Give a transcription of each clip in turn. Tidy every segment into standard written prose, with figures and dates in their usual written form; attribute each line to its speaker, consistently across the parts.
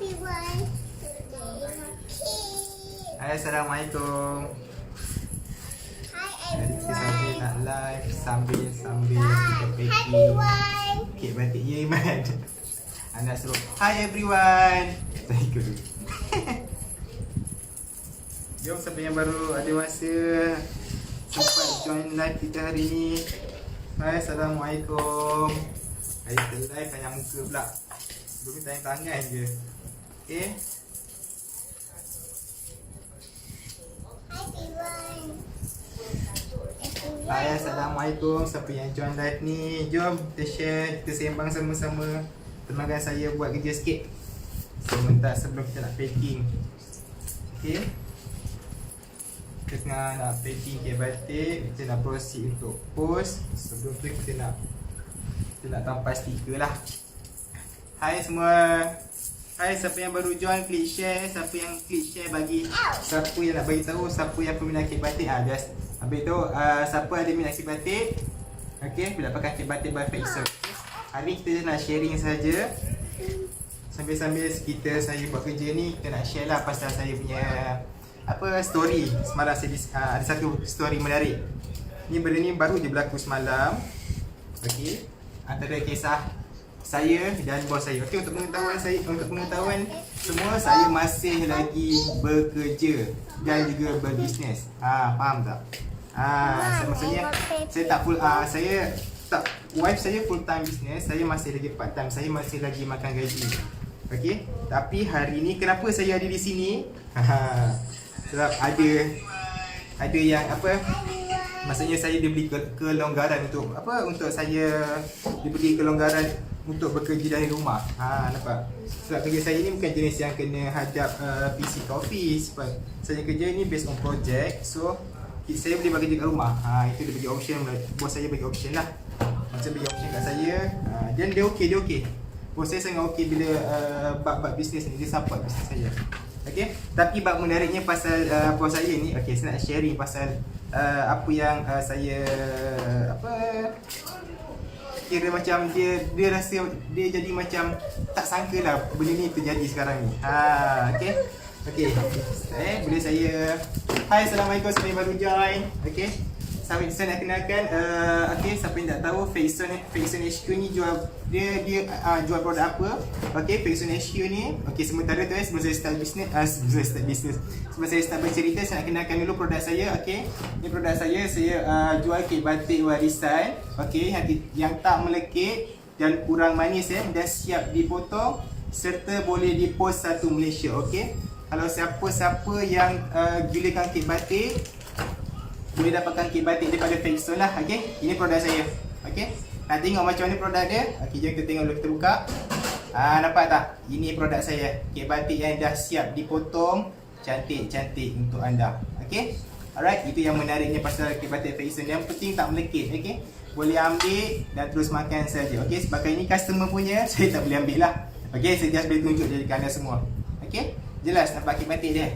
Speaker 1: everyone. Today my kid.
Speaker 2: Hai, Assalamualaikum.
Speaker 1: Hi
Speaker 2: Kita sambil
Speaker 1: everyone.
Speaker 2: nak live sambil kita
Speaker 1: Hi
Speaker 2: packing
Speaker 1: everyone.
Speaker 2: kek batik ye Iman. Anak suruh hi everyone. Saya ikut dulu. Jom siapa yang baru ada masa sempat join live kita hari ni. Hai, Assalamualaikum. Hari kita live tanya muka pula. Sebelum ni tanya tangan je. Okay.
Speaker 1: Hi everyone.
Speaker 2: Hai, Assalamualaikum. Siapa yang join live ni, jom kita share, kita sembang sama-sama. Temankan saya buat kerja sikit sebentar sebelum kita nak packing. Okay. Kita tengah nak packing kek batik. Kita nak proceed untuk post. Sebelum tu kita nak tampal stiker lah. Hai semua. Hai, siapa yang baru join klik share. Siapa yang klik share bagi siapa yang nak bagi tahu siapa yang peminat kek batik. Just habis tu siapa ada minat kek batik. Okey, bila pakai kek batik by Faisal. Hari ni kita nak sharing saja. Sambil-sambil saya buat kerja ni, kita nak share lah pasal saya punya story. Semalam saya ada satu story menarik. Ni benda ni baru je berlaku semalam. Okey, antara kisah saya dan bos saya. Okey, untuk pengetahuan semua, saya masih lagi bekerja dan juga berbisnes. Faham tak? Maksudnya saya tak full wife saya full time business, saya masih lagi part time, saya masih lagi makan gaji. Okey, tapi hari ni kenapa saya ada di sini? Sebab ada yang maksudnya saya diberi kelonggaran untuk saya diberi kelonggaran untuk bekerja dari rumah. Nampak? Sebab kerja saya ni bukan jenis yang kena hadap PC ke office. Sebab saya kerja ni based on project. So saya boleh bekerja kat rumah. Itu dia bagi option, bos saya bagi option lah. Macam bagi option kat saya. Dan dia okey. Bos saya sangat okey bila bab bisnes ni, dia support bisnes saya. Okey. Tapi bab menariknya pasal bos saya ni, okey, saya nak sharing pasal apa yang saya kira macam dia rasa dia jadi macam tak sangka lah benda ni terjadi sekarang ni. Okey. Boleh saya. Hai, Assalamualaikum, siapa yang baru join. Okey. Saya nak kenalkan siapa yang tak tahu, Faison HQ ni jual jual produk apa. Okey, Faison HQ ni, okey, sementara tu sebelum saya start business, sebelum saya start bercerita, saya nak kenalkan dulu produk saya. Okey, ni produk saya jual kek batik warisan. Okey, yang tak melekit dan kurang manis dan siap dipotong serta boleh dipost satu Malaysia. Okey, kalau siapa-siapa yang gilakan kek batik boleh dapatkan kek batik daripada Faison lah. Okey, ini produk saya. Okey, nak tengok macam mana produk dia. Okey, jom kita tengok dulu, kita buka. Nampak tak? Ini produk saya, kek batik yang dah siap dipotong, cantik-cantik untuk anda. Okey, alright, itu yang menariknya pasal kek batik Faison. Yang penting tak melekit. Okey, boleh ambil dan terus makan saja. Okey, sebab ini customer punya, saya tak boleh ambil lah. Okey, saya just boleh tunjuk jadi anda semua. Okey, jelas nampak kek batik dia.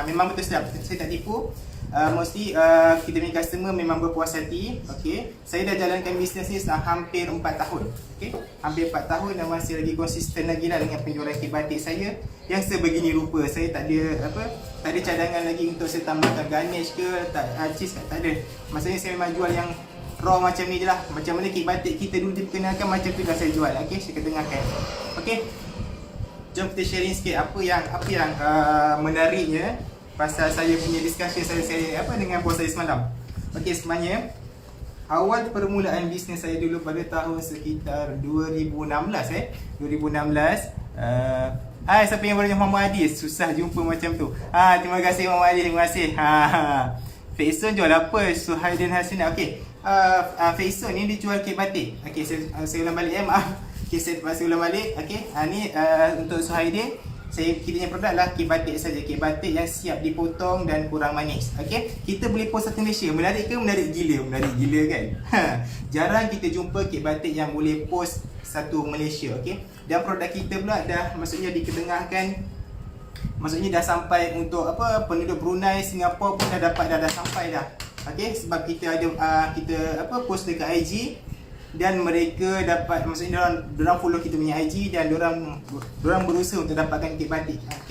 Speaker 2: Memang betul sedap, saya tak tipu. Mostly kita punya customer memang berpuas hati. Okay, saya dah jalankan bisnes ni hampir 4 tahun. Okay, hampir 4 tahun dan masih lagi konsisten lagi lah dengan penjualan kek batik saya yang sebegini rupa. Saya tak ada cadangan lagi untuk saya tambahkan garnish ke cheese, tak ada. Maksudnya saya memang jual yang raw macam ni je lah. Macam mana kek batik kita dulu diperkenalkan, macam tu dah saya jual. Okay, saya ketengahkan. Okay, jom kita sharing sikit apa yang menariknya pasal saya punya discussion saya dengan bos saya semalam. Okey, sebenarnya awal permulaan bisnes saya dulu pada tahun sekitar 2016 Hai, siapa yang baru Muhammad Adis? Susah jumpa macam tu. Terima kasih Muhammad Adis, terima kasih. Faison jual apa? Suhaidin Hasina. Okey. Faison ni dia jual kek batik. Okey, saya ulang balik maaf. Okey, saya ulang balik. Okey. Ni untuk Suhaidin. Kita punya produk lah kek batik saja, kek batik yang siap dipotong dan kurang manis. Okey, kita boleh post satu Malaysia. Menarik ke? Menarik gila kan? Jarang kita jumpa kek batik yang boleh post satu Malaysia. Okey, dan produk kita pula dah maksudnya diketengahkan, maksudnya dah sampai untuk penduduk Brunei, Singapura pun dah sampai dah. Okey, sebab kita ada post dekat IG. dan mereka dapat, maksudnya diorang follow kita punya IG dan diorang berusaha untuk dapatkan kek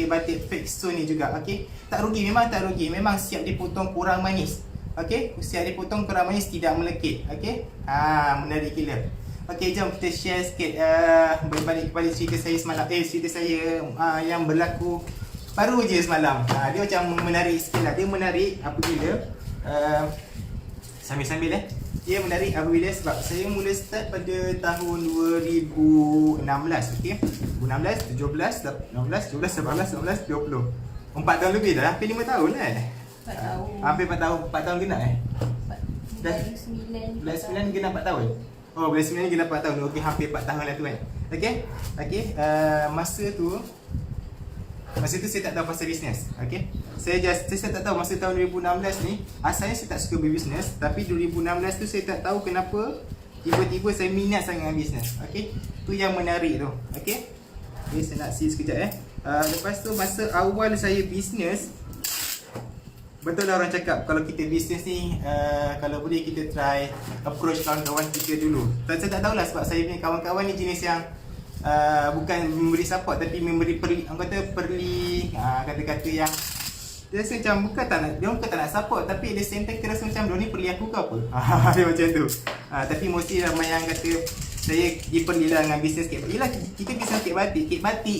Speaker 2: batik fake stone ni juga. Okey, tak rugi, memang tak rugi, memang siap dipotong kurang manis. Okey, siap dipotong kurang manis, tidak melekit. Okey, menarik gila. Okey, jom kita share sikit berbalik kepada cerita saya semalam. Cerita saya yang berlaku baru je semalam. Dia macam menarik sikit lah. Dia menarik apabila sambil-sambil dia menarik apabila sebab saya mula start pada tahun 2016. Okey, 2016, 17, 16, 17, 18, 19, 20. 4 tahun lebih dah, hampir 5 tahun
Speaker 3: 4 tahun.
Speaker 2: Hampir 4 tahun genap Bulan 9 genap 4 tahun. Oh, bulan 9 genap 4 tahun. Okey, hampir 4 tahun lah tu kan. Okey, masa tu saya tak tahu pasal bisnes. Okey, saya tak tahu masa tahun 2016 ni. Asalnya saya tak suka berbisnes, tapi 2016 tu saya tak tahu kenapa tiba-tiba saya minat sangat dengan bisnes. Okey, tu yang menarik tu. Okey, saya nak see sekejap lepas tu masa awal saya bisnes, betul lah orang cakap kalau kita bisnes ni kalau boleh kita try approach kawan-kawan kita dulu. Saya tak tahulah sebab saya punya kawan-kawan ni jenis yang bukan memberi support tapi memberi kata-kata yang dia rasa macam bukan tak nak support, tapi at the same time kita rasa macam dia ni perli aku ke apa. Dia macam tu. Tapi mesti ramai yang kata saya diperlilah dengan bisnes kek batik. Yelah, kita bisnes kek batik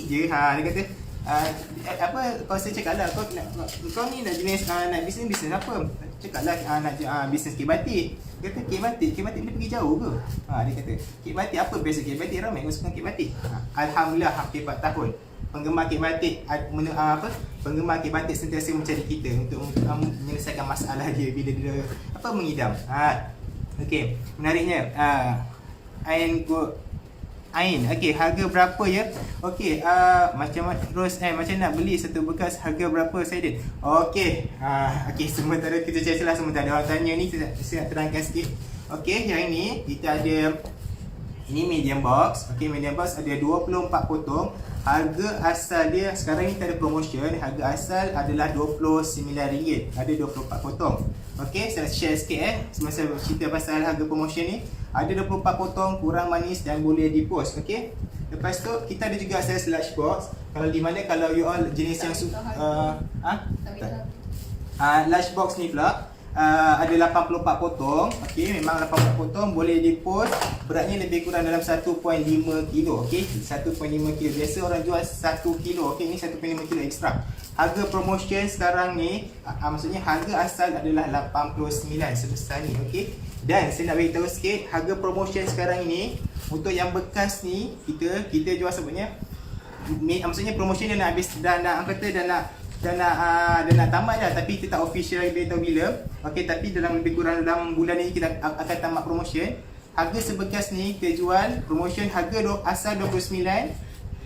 Speaker 2: je. Dia kata kalau saya cakap lah, kau ni nak jenis nak bisnes apa? Cakap lah nak bisnes kek batik. Dia kata kek batik boleh pergi jauh ke? Dia kata kek batik apa biasa kek batik, ramai yang suka kek batik. Alhamdulillah hampir 4 tahun penggemar kek batik penggemar kek batik sentiasa mencari kita untuk menyelesaikan masalah dia bila dia mengidam. Okey, menariknya Ain, okey, harga berapa ya? Okey, macam nak beli satu bekas, harga berapa Saidin? Okey, sementara kita celah sementara orang tanya ni, saya nak terangkan sikit. Okey, yang ini kita ada, ini medium box. Okey, medium box ada 24 potong. Harga asal dia sekarang ni tak ada promotion. Harga asal adalah RM29. Ada 24 potong. Okey, saya share sikit semasa cerita pasal harga promotion ni. Ada 24 potong, kurang manis dan boleh di-post. Okey. Lepas tu kita ada juga sales large box. Kalau di mana kalau you all jenis yang large box ni pula ada 84 potong. Okey, memang 84 potong, boleh di-post. Beratnya lebih kurang dalam 1.5 kilo. Okey, 1.5 kilo. Biasa orang jual 1 kilo. Okey, ini 1.5 kilo ekstra. Harga promotion sekarang ni maksudnya harga asal adalah 89 sebesar ni. Okey. Dan saya nak beritahu sikit, harga promotion sekarang ini untuk yang bekas ni kita jual sebabnya maksudnya promotion dia nak habis dah nak tamat dah, tapi kita tak official beritahu bila. Okey, tapi lebih kurang dalam bulan ni kita akan tamat promotion. Harga sebekas ni kita jual promotion harga asal 29,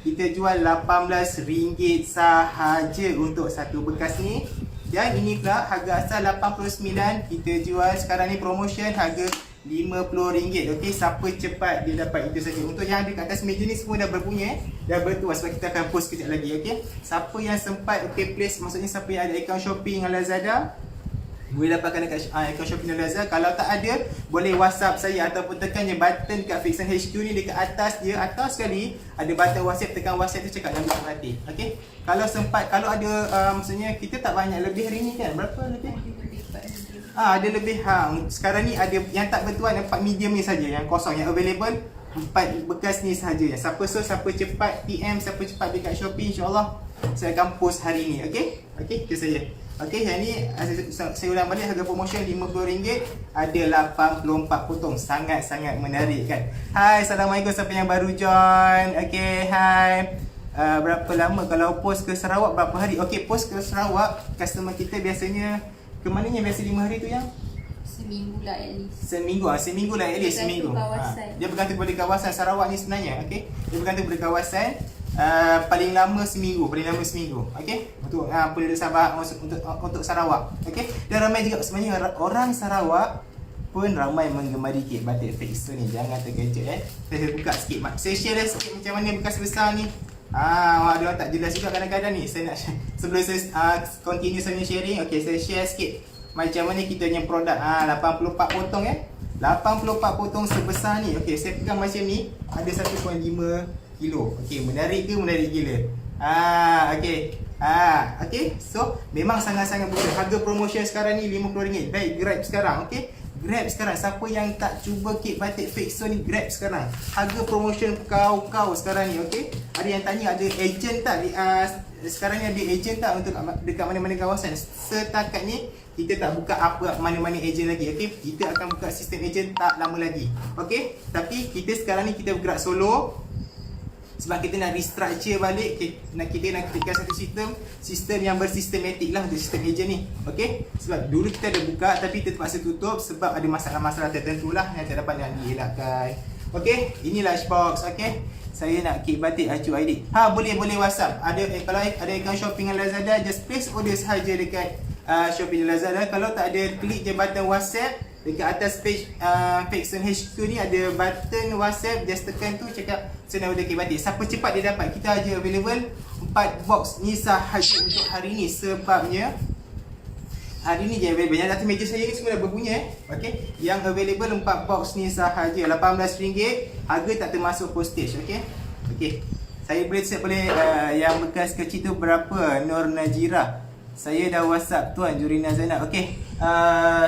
Speaker 2: kita jual RM18 sahaja untuk satu bekas ni. Dan ini pula harga asal 89, kita jual sekarang ni promotion harga RM50. Okey, siapa cepat dia dapat itu saja. Untuk yang ada kat atas meja ni semua dah berbunyi dah bertuah sebab kita akan post kejap lagi. Okey, siapa yang sempat place, maksudnya siapa yang ada akaun Shopee dengan Lazada boleh dapatkan dekat akaun Shopee dan Lazada. Kalau tak ada, boleh WhatsApp saya ataupun tekan je button kat Fixan HQ ni dekat atas dia. Atas sekali ada button WhatsApp, tekan WhatsApp tu cakap jangan berhati. Okey. Kalau sempat, kalau ada maksudnya kita tak banyak lebih hari ni kan. Berapa lebih? Ada lebih. Sekarang ni ada yang tak bertuan 4 medium ni saja yang kosong, yang available 4 bekas ni sahaja. Siapa cepat PM, siapa cepat dekat Shopee, insya-Allah saya akan post hari ni. Okey? Okey, itu saja. Okey, yang ni saya ulang balik, harga promotion RM50, ada 84 potong. Sangat-sangat menarik kan. Hai, Assalamualaikum siapa yang baru join. Okey, hai. Berapa lama kalau post ke Sarawak, berapa hari? Okey, post ke Sarawak, customer kita biasanya ke mananya biasa 5 hari tu yang?
Speaker 3: Seminggu lah at least.
Speaker 2: Seminggu lah at least. Seminggu. Dia bergantung pada kawasan Sarawak ni sebenarnya. Okey, dia bergantung pada kawasan. Paling lama seminggu. Okey, untuk penduduk Sabah, untuk Sarawak. Okey, dan ramai juga sebenarnya orang Sarawak pun ramai menggemari kek batik fake stone ni. Jangan terkejut Saya buka sikit, saya share sikit macam mana bekas besar ni. Dia orang tak jelas juga kadang-kadang ni. Saya nak sebelum saya continue saya sharing, okey, saya share sikit macam mana kita punya produk 84 potong 84 potong sebesar ni. Okey, saya pegang macam ni, ada 1.5 kilo. Okey, menarik ke? Menarik gila. Okey. Okey. So, memang sangat-sangat mudah. Harga promotion sekarang ni RM50. Baik, grab sekarang. Okey. Grab sekarang. Siapa yang tak cuba kek batik fake so ni, grab sekarang. Harga promotion kau sekarang ni. Okey. Ada yang tanya ada agent tak? Sekarang ni ada agent tak untuk dekat mana-mana kawasan? Setakat ni kita tak buka apa mana-mana agent lagi. Okey. Kita akan buka sistem agent tak lama lagi. Okey. Tapi kita sekarang ni kita bergerak solo. Sebab kita nak restructure balik, kita nak createkan satu sistem yang bersistematik lah untuk sistem agent ni. Okey. Sebab dulu kita ada buka tapi kita terpaksa tutup sebab ada masalah-masalah tertentu lah yang tak dapat nak dielakkan. Okey, ini lunchbox. Okey, saya nak kek batik acu ID. Boleh WhatsApp. Kalau ada account shopping dengan Lazada, just place order sahaja dekat Shopee dan Lazada. Kalau tak ada, klik je button WhatsApp. Dekat atas page Faxon HQ ni ada button WhatsApp, just tekan tu, cakap saya nak order kek batik. Siapa cepat dia dapat. Kita aja available 4 box ni sahaja untuk hari ni. Sebabnya hari ni je available. Yang atas meja saya ni semua dah berbunyi. Okey. Yang available 4 box ni sahaja, RM18. Harga tak termasuk postage. Okey. Okey. Saya boleh set boleh yang bekas kecil tu berapa? Nur Najira. Saya dah WhatsApp tuan Jurina Zainab. Okey.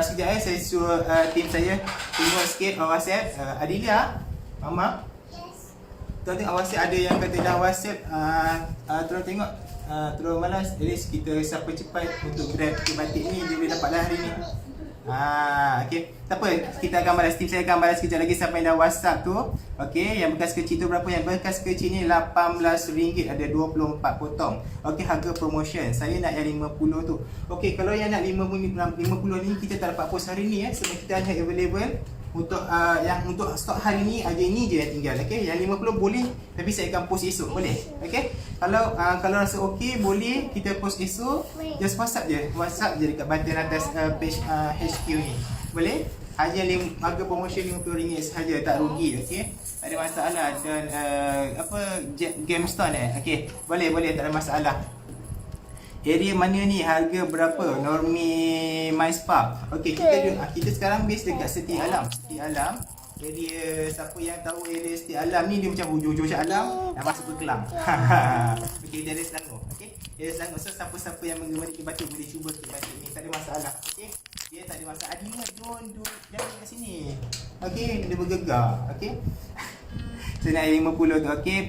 Speaker 2: Sekejap saya suruh tim saya tengok sikit WhatsApp. Adilia, Mama.
Speaker 1: Yes.
Speaker 2: Tuan tengok WhatsApp, ada yang kata dah WhatsApp. Tolong tengok. Terus malas. At least kita siapa cepat untuk grab ke batik ni, dia boleh dapat lah hari ni. Okey. Tak apa, kita akan balas. Tim saya akan balas kejap lagi siapa yang dah WhatsApp tu. Okey, yang bekas kecil tu berapa? Yang bekas kecil ni RM18, ada 24 potong. Okey, harga promotion. Saya nak yang 50 tu. Okey, kalau yang nak 50 ni kita tak dapat post hari ni sebab kita hanya available untuk yang untuk stok hari ni aja, ni je yang tinggal. Okey, yang 50 boleh tapi saya akan post esok, boleh? Okey. Kalau rasa okey, boleh kita post esok. Just WhatsApp je dekat button atas page HQ ni. Boleh? Hanya harga promotion RM50 sahaja, tak rugi. Okey. Tak ada masalah. Dan GameStone okey. Boleh tak ada masalah. Area mana ni? Harga berapa? Normi MySpa. Okey, kita sekarang base dekat Seti Alam. Seti Alam. Area, siapa yang tahu area Seti Alam ni, dia macam hujung-hujung Shah Alam nak masuk ke Kelang. Okey, dia ada Selangor. Okey. Dia ada Selangor. So siapa-siapa yang menggemari kek batik boleh cuba kek batik ni. Tak ada masalah. Okey. Dia tak ada masalah. Adilah jangan kat sini. Okey, dia bergegar. Okey. Saya nak area 50 tu. Okey.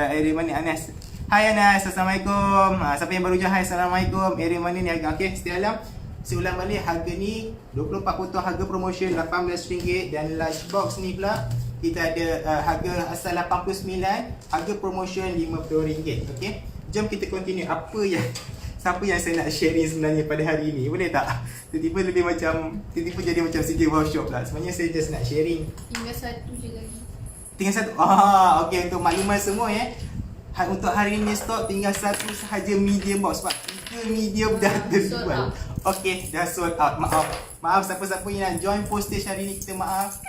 Speaker 2: Area mana? Anas. Hai Anas, Assalamualaikum. Siapa yang baru je, hai, Assalamualaikum. Area mana ni harga? Okey, Seti Alam. Saya ulang balik, harga ni 24 potong, harga promotion RM18. Dan lunchbox ni pula kita ada harga asal RM89, harga promotion RM50. Okey. Jom kita continue. Siapa yang saya nak sharing sebenarnya pada hari ni? Boleh tak? Tiba-tiba jadi macam CJ Workshop lah. Sebenarnya saya just nak sharing.
Speaker 3: Tinggal satu je lagi.
Speaker 2: Tinggal satu. Okey, untuk makluman semua untuk hari ni stok tinggal satu sahaja medium box. Sebab 3 medium dah terjual. Okey, dah sold out. Maaf siapa-siapa yang nak join postage hari ni, kita maaf.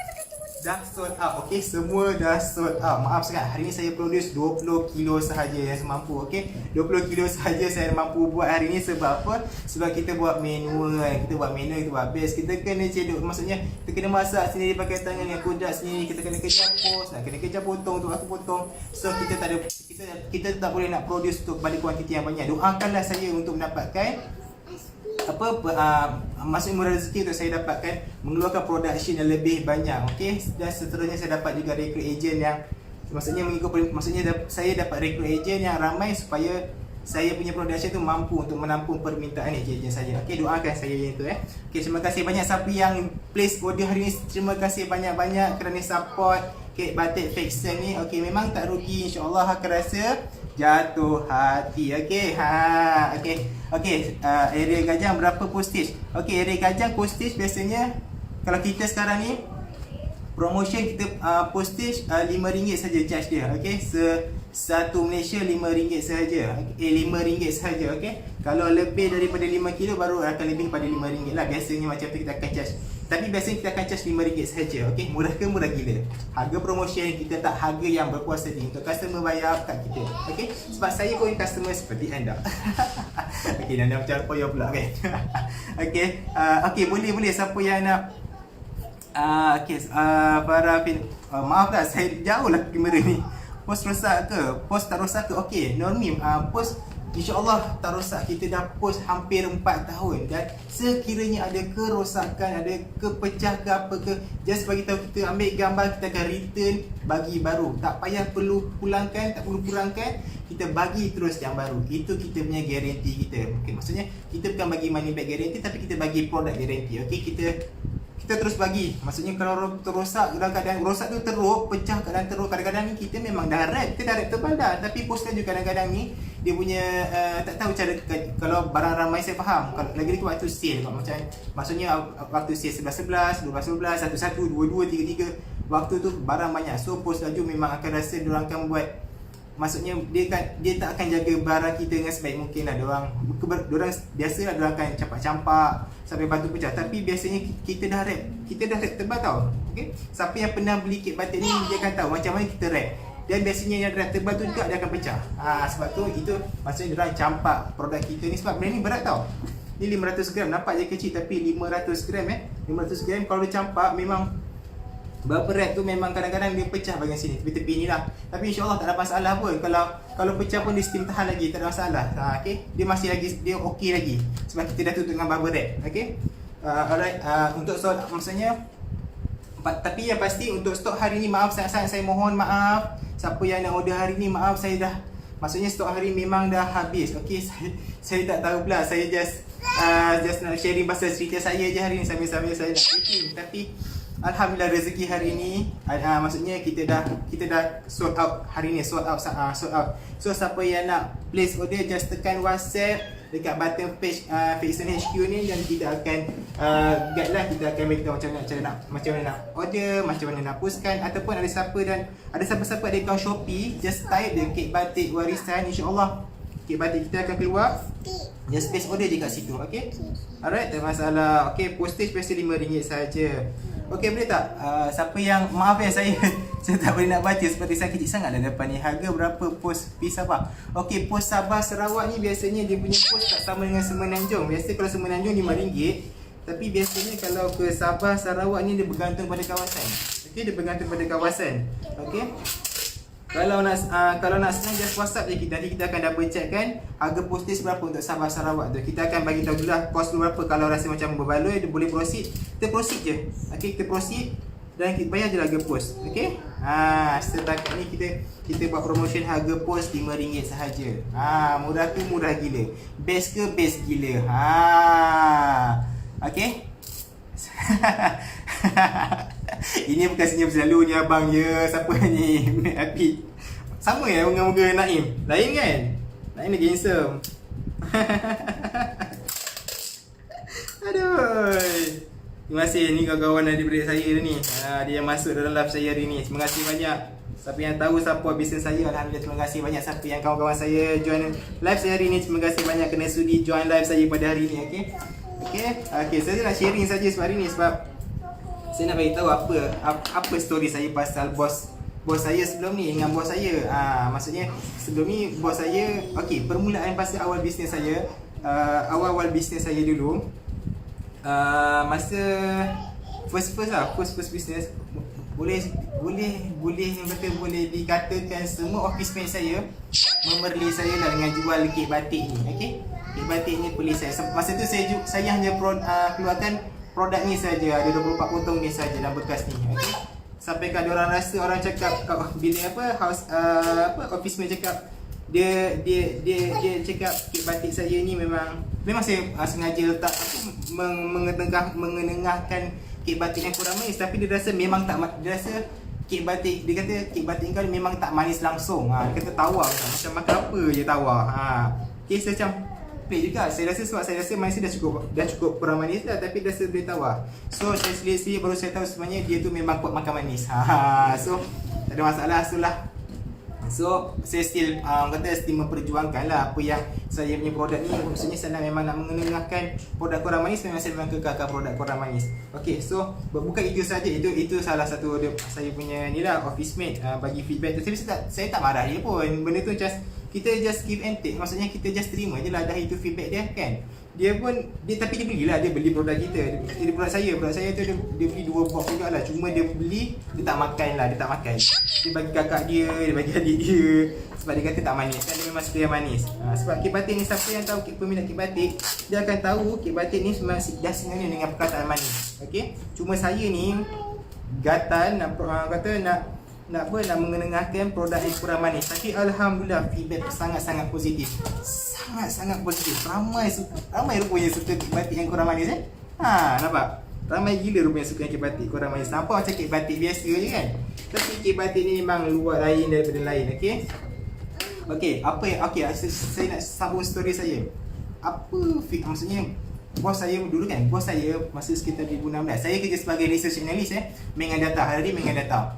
Speaker 2: Dah sold out. Okey, semua dah sold out. Maaf sangat. Hari ni saya produce 20 kilo sahaja yang saya mampu. Okey, 20 kilo sahaja saya mampu buat hari ni. Sebab apa? Sebab kita buat manual kan. Kita buat base. Kita kena cedok. Maksudnya kita kena masak sendiri pakai tangan dengan kodak sendiri. Kita kena kejar pos, kena kejar potong tu, aku potong. So kita tak boleh nak produce untuk balik kuantiti yang banyak. Doakanlah saya untuk mendapatkan masuk murah rezeki untuk saya dapatkan mengeluarkan production yang lebih banyak. Okey, dan seterusnya saya dapat juga recruit agent yang saya dapat recruit agent yang ramai supaya saya punya production tu mampu untuk menampung permintaan agent saya. Okey, doakan saya yang tu Okey, terima kasih banyak siapa yang place order hari ni. Terima kasih banyak-banyak kerana support kek batik Faxon ni. Okey, memang tak rugi, insya-Allah akan rasa jatuh hati. Okey. Okey, area Gajang berapa postage? Okey, area Gajang postage biasanya kalau kita sekarang ni promotion kita postage RM5 saja charge dia. Okey, satu Malaysia RM5 sahaja. RM5 sahaja. Okey, kalau lebih daripada 5 kilo baru akan lebih pada RM5 lah. Biasanya macam tu kita akan charge. Tapi biasanya kita akan charge RM5 sahaja. Okey, murah ke? Murah gila. Harga promotion kita tak harga yang berpuas hati untuk customer bayar kat kita. Okey, sebab saya pun customer seperti anda. Okey, anda macam poyo pula kan. Okey, boleh siapa yang nak Para maaf lah, saya jauh lah kamera ni. Post rosak ke? Post tak rosak ke? Okey, Normi, post insya-Allah tak rosak. Kita dah post hampir 4 tahun dan sekiranya ada kerosakan, ada kepecah ke apa ke, just bagi tahu kita, ambil gambar, kita akan return bagi baru. Tak payah perlu pulangkan, tak perlu kurangkan, kita bagi terus yang baru. Itu kita punya guarantee kita. Okay, maksudnya kita bukan bagi money back guarantee, tapi kita bagi product guarantee. Okey, kita terus bagi. Maksudnya kalau terrosak dalam keadaan rosak tu, teruk, pecah keadaan teruk, kadang-kadang ni kita memang dah wrap, kita dah wrap tebal dah, tapi post laju kadang-kadang ni dia punya tak tahu cara. Kalau barang ramai saya faham, kalau lagi waktu sale macam, maksudnya waktu sale 11-11, 12-12, 1-1, 2-2, 3-3, waktu tu barang banyak, so post laju memang akan rasa diorang akan buat, maksudnya dia tak akan jaga barang kita dengan sebaik mungkin lah. Diorang biasalah diorang akan campak-campak sampai batu pecah, tapi biasanya kita dah wrap tebal tau. Okay? Siapa yang pernah beli kek batik ni, dia akan tahu macam mana kita wrap. Dan biasanya yang wrap tebal tu juga dia akan pecah. Sebab tu itu maksudnya diorang campak produk kita ni, sebab benda ni berat tau. Ni 500 gram, nampak je kecil tapi 500 gram 500 gram kalau dia campak memang berapa wrap tu memang kadang-kadang dia pecah bahagian sini, tepi-tepi ni lah. Tapi insyaAllah tak ada masalah pun. Kalau pecah pun dia steam tahan lagi, tak ada masalah. Okay? Dia masih lagi, dia okey lagi. Sebab kita dah tutup dengan bubble wrap. Okay? Alright, untuk stok maksudnya, tapi yang pasti untuk stok hari ni, maaf sangat-sangat, saya mohon maaf. Siapa yang nak order hari ni, maaf saya dah, maksudnya stok hari memang dah habis. Okay, saya tak tahu pula. Saya just nak sharing pasal cerita saya je hari ni, sambil-sambil saya nak packing. Tapi alhamdulillah rezeki hari ni, maksudnya kita dah sold out hari ni, sold out. So siapa yang nak place order, just tekan WhatsApp dekat button page Fixon HQ ni, dan kita akan guide lah, kita akan beritahu macam mana nak order, macam mana nak postkan. Ataupun ada siapa ada akaun Shopee, just type the kek batik warisan, insya-Allah kek batik kita akan keluar. Just place order je kat situ. Okay? Alright, tak masalah. Okay, postage biasa RM5 saja. Okay, boleh tak? Siapa yang, maaf ya, saya tak boleh nak baca seperti saya kecil sangat dah depan ni. Harga berapa post Pi Sabah? Okay, post Sabah Sarawak ni biasanya dia punya post tak sama dengan Semenanjung. Biasa kalau Semenanjung RM5, tapi biasanya kalau ke Sabah Sarawak ni dia bergantung pada kawasan. Okay, dia bergantung pada kawasan. Okay, kalau nak senang, just WhatsApp je kita. Nanti kita akan double check kan harga postage berapa untuk Sabah Sarawak tu. Kita akan bagi tahu dulu lah kos tu berapa. Kalau rasa macam berbaloi, dia boleh proceed, kita proceed je. Okay, kita proceed dan kita bayar je harga post. Okay, setakat ni kita buat promotion harga post RM5 sahaja. Murah tu murah gila, best ke best gila. Okay. Ini bukan senyum selalu ni abang je. Siapa ni? Happy. Sama ya dengan muka Naim. Lain kan? Naim lagi handsome. Aduh. Terima kasih ni kawan-kawan adik-beradik saya ni. Dia yang masuk dalam live saya hari ni. Terima kasih banyak. Siapa yang tahu support bisnes saya, alhamdulillah, terima kasih banyak. Siapa yang kawan-kawan saya join live saya hari ni, terima kasih banyak kerana sudi join live saya pada hari ni. Okay, saya nak sharing saja sebab hari ni, sebab saya nak bagi tahu apa story saya pasal bos saya sebelum ni dengan bos saya. Maksudnya sebelum ni bos saya, okey, permulaan pasal awal bisnes saya, awal bisnes saya dulu, masa first bisnes, boleh dikatakan semua office mate saya memerli saya lah dengan jual kek batik ni. Okey, kek batik ni perli saya. Masa tu saya hanya keluarkan produk ni saja, ada 24 potong ni saja dalam bekas ni. Okay? Sampai kan orang rasa, orang cakap bila office mate cakap dia cakap kek batik saya ni memang saya sengaja letak mengenengahkan kek batik yang kurang manis, tapi dia rasa memang tak, dia rasa kek batik, dia kata kek batik kau memang tak manis langsung. Dia kata tawar macam makan apa je tawar. Okay, saya macam juga. Saya rasa manis dah cukup kurang manis dah, tapi dah rasa boleh tawar. So saya selisih baru saya tahu sebenarnya dia tu memang kuat makan manis. So tak ada masalah. So saya still memperjuangkan lah apa yang saya punya produk ni. Maksudnya saya memang nak mengenengahkan produk kurang manis, memang saya memang kekalkan produk kurang manis. Okay, so bukan itu saja, itu salah satu saya punya ni lah, office mate bagi feedback tu. Tapi saya tak marah dia pun. Benda tu just kita just give and take. Maksudnya kita just terima je lah dah itu feedback dia kan. Dia pun tapi dia belilah, dia beli produk kita. Dia produk saya tu dia beli 2 box jugalah. Cuma dia beli, dia tak makan lah, dia tak makan. Dia bagi kakak dia bagi adik dia. Sebab dia kata tak manis. Kan dia memang suka yang manis. Sebab kek batik ni, siapa yang tahu peminat kek batik, dia akan tahu kek batik ni memang dah sinonim dengan perkataan manis. Okey. Cuma saya ni gatal nak nak mengenengahkan produk yang kurang manis. Tapi alhamdulillah feedback sangat-sangat positif. Sangat-sangat positif. Ramai rupanya suka kek batik yang kurang manis nampak? Ramai gila rupanya suka kek batik kurang manis. Nampak macam kek batik biasa je kan? Tapi kek batik ni memang luar lain daripada lain, okey? Saya nak sambung story saya. Maksudnya bos saya dulu kan, bos saya masa sekitar 2016. Saya kerja sebagai research analyst dengan data, hari ni dengan data.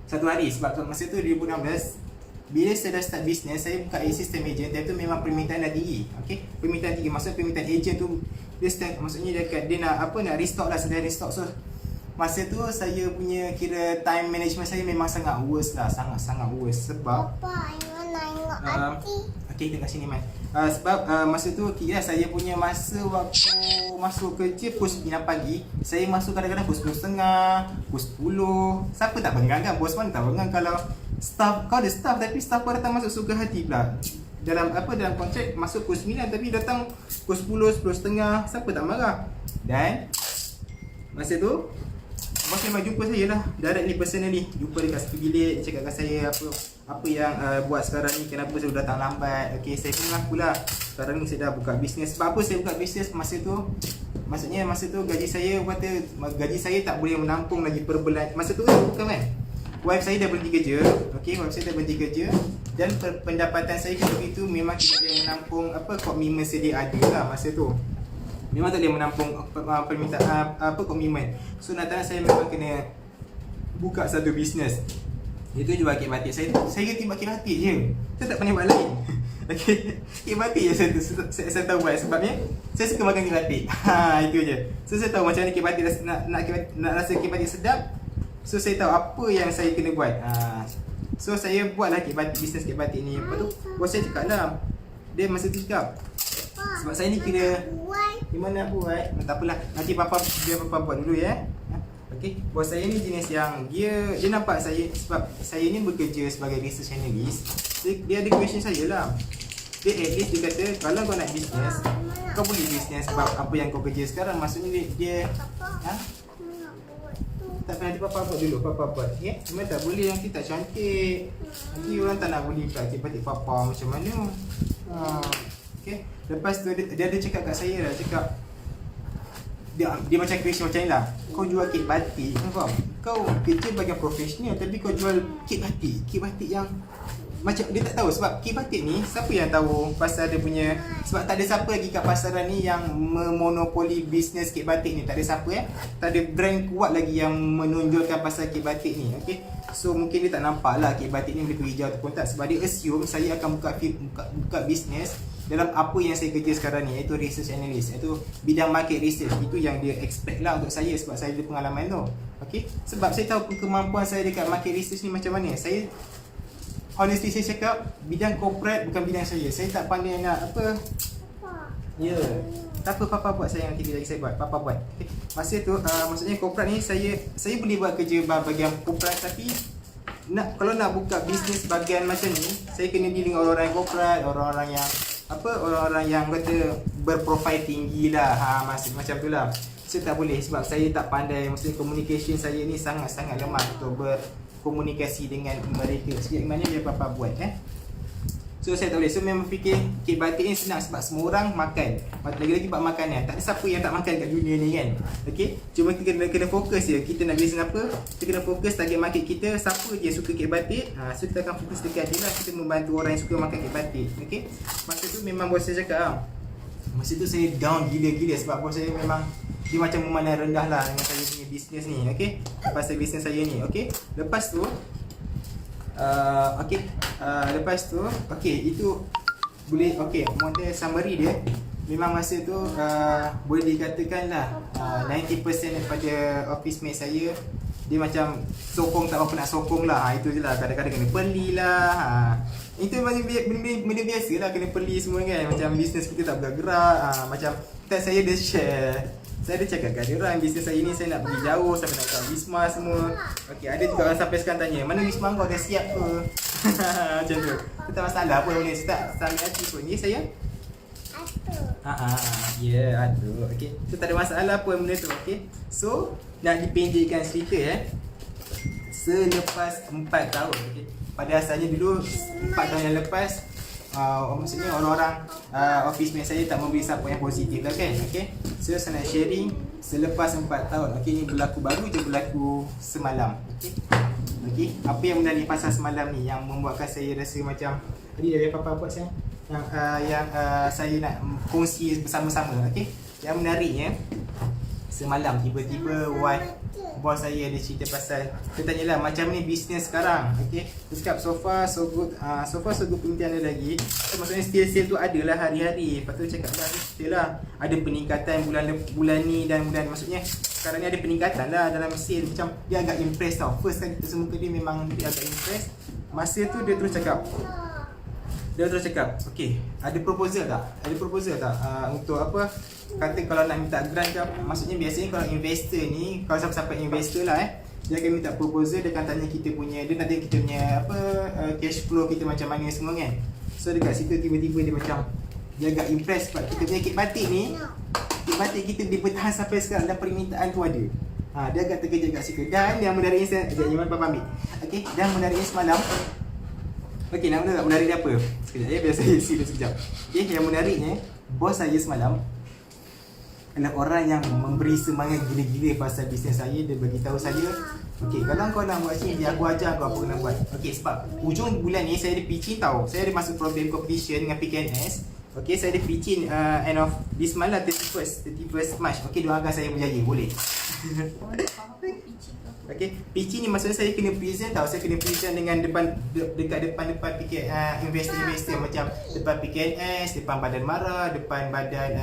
Speaker 2: Satu hari sebab masa tu 2016 bila saya dah start bisnes, saya buka sistem agent dan tu memang permintaan dah tinggi. Okey, permintaan tinggi maksudnya permintaan agent tu dia start, maksudnya dia nak restock lah, sedang restock. So masa tu saya punya kira time management saya memang sangat worst lah, sangat worst sebab
Speaker 1: Papa, I nak tengok Ati.
Speaker 2: okey, kita kat sini man. Sebab masa tu kira saya punya masa waktu masuk kerja pukul 9 pagi, saya masuk kadang-kadang pukul 10.30, pukul 10. Siapa tak bengang kan? Bos mana tak bengang kalau staff, kau ada staff tapi staff kau datang masuk suka hati pula. Dalam kontrak masuk pukul 9 tapi datang pukul 10, 10.30, siapa tak marah? Dan masa tu bos memang jumpa saya lah, directly personally. Jumpa dekat satu bilik, dia cakap kat saya apa yang buat sekarang ni, kenapa saya datang lambat. Okey, saya pun mengaku lah sekarang ni saya dah buka bisnes. Sebab apa saya buka bisnes masa tu? Maksudnya masa tu gaji saya tak boleh menampung lagi per bulan. Masa tu bukan kan? Wife saya dah berhenti kerja. Okey, wife saya dah berhenti kerja. Dan pendapatan saya ketika itu memang tidak boleh menampung komitmen sedia ada lah masa tu. Memang tak boleh menampung permintaan komitmen. So nak saya memang kena buka satu bisnes. Itu jual kek batik. Saya kerti buat kek batik je. Saya tak pandai buat lain. Okey, kek batik je saya tahu buat. Sebabnya saya suka makan kek batik. Itu je. So saya tahu macam mana kek batik nak rasa kek batik sedap. So saya tahu apa yang saya kena buat. So saya buatlah kek batik, bisnes kek batik ni. Lepas tu bos saya cakap lah, dia masa tu cakap, sebab saya ni kira gimana nak buat, tak apalah, nanti biar papa buat dulu ya. Okey, bos saya ni jenis yang dia nampak saya, sebab saya ni bekerja sebagai research analyst. Dia ada question saya lah. Dia at least dia kata, kalau kau nak bisnes, kau boleh bisnes sebab apa yang kau kerja sekarang. Maksudnya dia tak pernah papa buat dulu, papa buat. Okay? Cuma tak boleh, nanti tak cantik. Nanti orang tak nak beli kek batik papa macam mana. Okay. Lepas tu dia ada cakap kat saya lah, cakap dia macam question macam ni lah. Kau jual kek batik, kau faham? Kau kerja bagian profesional tapi kau jual kek batik yang macam dia tak tahu. Sebab kek batik ni siapa yang tahu pasal dia punya, sebab tak ada siapa lagi kat pasaran ni yang memonopoli bisnes kek batik ni. Tak ada siapa tak ada brand kuat lagi yang menonjolkan pasal kek batik ni. Okay? So mungkin dia tak nampak lah kek batik ni lebih hijau ataupun tak. Sebab dia assume saya akan buka bisnes dalam apa yang saya kerja sekarang ni, iaitu research analyst, iaitu bidang market research. Itu yang dia expect lah untuk saya sebab saya ada pengalaman tu. Okay? Sebab saya tahu kemampuan saya dekat market research ni macam mana. Saya honestly saya cakap bidang corporate bukan bidang saya. Saya tak pandai nak ya. Tak apa, papa buat, saya nanti lagi saya buat. Papa buat. Okay. Masa tu maksudnya corporate ni saya boleh buat kerja bahagian corporate, tapi kalau nak buka bisnes bahagian macam ni, saya kena deal dengan orang-orang yang corporate, orang-orang yang kata berprofil tinggi lah. Macam tu lah. Saya tak boleh sebab saya tak pandai. Maksudnya communication saya ni sangat-sangat lemah untuk berkomunikasi dengan mereka. Sekiranya mana dia papa buat So saya tak boleh. So memang fikir kek batik ni senang sebab semua orang makan. Lagi-lagi buat makanan. Tak ada siapa yang tak makan kat dunia ni kan. Okay. Cuma kita kena fokus je. Kita nak bisnes apa, kita kena fokus target market kita. Siapa je suka kek batik, so kita akan fokus dekat dia lah. Kita membantu orang yang suka makan kek batik. Okay. Masa tu memang bos saya cakap masa tu saya down gila-gila sebab bos saya memang dia macam memandang rendah lah dengan saya punya bisnes ni. Okay. Pasal bisnes saya ni. Okay. Lepas tu itu boleh. Model summary dia memang masa tu boleh dikatakan lah 90% daripada office mate saya dia macam sokong tak apa nak sokong lah. Itu je lah, kadang-kadang kena beli lah. Itu macam benda biasa lah, kena beli semua kan. Macam bisnes kita tak bergerak. Macam tak, saya ada share. Saya ada cakap kat dia orang, bisnes saya ni saya nak pergi jauh, sampai nak kat Wisma semua. Okey, ada juga orang sampai sekarang tanya, mana Wisma kau dah siap ke? Macam tu. Itu tak masalah pun benda, saya tak sambil hati pun. Ya saya? Ya, ada. Okey. So tak ada masalah pun benda tu, okey. So, nak dipendekkan cerita selepas 4 tahun, okey. Pada asalnya dulu 4 tahun yang lepas, maksudnya orang-orang office mate saya tak memberi support yang positif lah kan. Okay, so saya nak sharing selepas 4 tahun. Okay, ni berlaku baru je, berlaku semalam. Okay, apa yang menarik pasal semalam ni yang membuatkan saya rasa macam tadi dari apa buat saya yang saya nak kongsi bersama-sama. Okay, yang menariknya semalam tiba-tiba bos saya ada cerita pasal, dia tanyalah macam ni bisnes sekarang. Okay, dia cakap so far so good, penelitian dia lagi. So, maksudnya sale tu adalah hari-hari. Lepas tu cakap dah still lah ada peningkatan bulan ni dan bulan, maksudnya sekarang ni ada peningkatan lah dalam sale. Macam dia agak impress tau. First kali kita semua dia memang dia agak impress. Masa tu dia terus cakap okay, ada proposal tak? Untuk apa? Kata kalau nak minta grant ke apa. Maksudnya biasanya kalau investor ni, kalau siapa-siapa investor lah dia akan minta proposal, dia akan tanya kita punya, dia nak tanya kita punya apa, cash flow kita macam mana semua kan. So dekat situ tiba-tiba dia macam, dia agak impress sebab kita punya kek batik ni, kek batik kita dia bertahan sampai sekarang dan permintaan tu ada. Dia agak terkejut kat situ. Dan yang menariknya, sekejap Iman Papa ambil. Okay, dan menariknya semalam, okay, nak menarik dia apa? Sekejap ya, biar saya serius sekejap. Okay, yang menariknya, bos saya semalam adalah orang yang memberi semangat gila-gila pasal bisnes saya. Dia beritahu saya, okay, kalau kau nak buat sini, dia aku ajar kau apa kena buat. Okay, sebab hujung bulan ni saya ada pitching tau. Saya ada masuk program competition dengan PKNS. Okay, saya ada pitching end of this month lah, 31st March. Okay, doakan saya berjaya, boleh? Okay, pitching ni maksudnya saya kena present tau. Saya kena present dengan dekat depan investor macam depan PKNS, depan Badan Mara, depan badan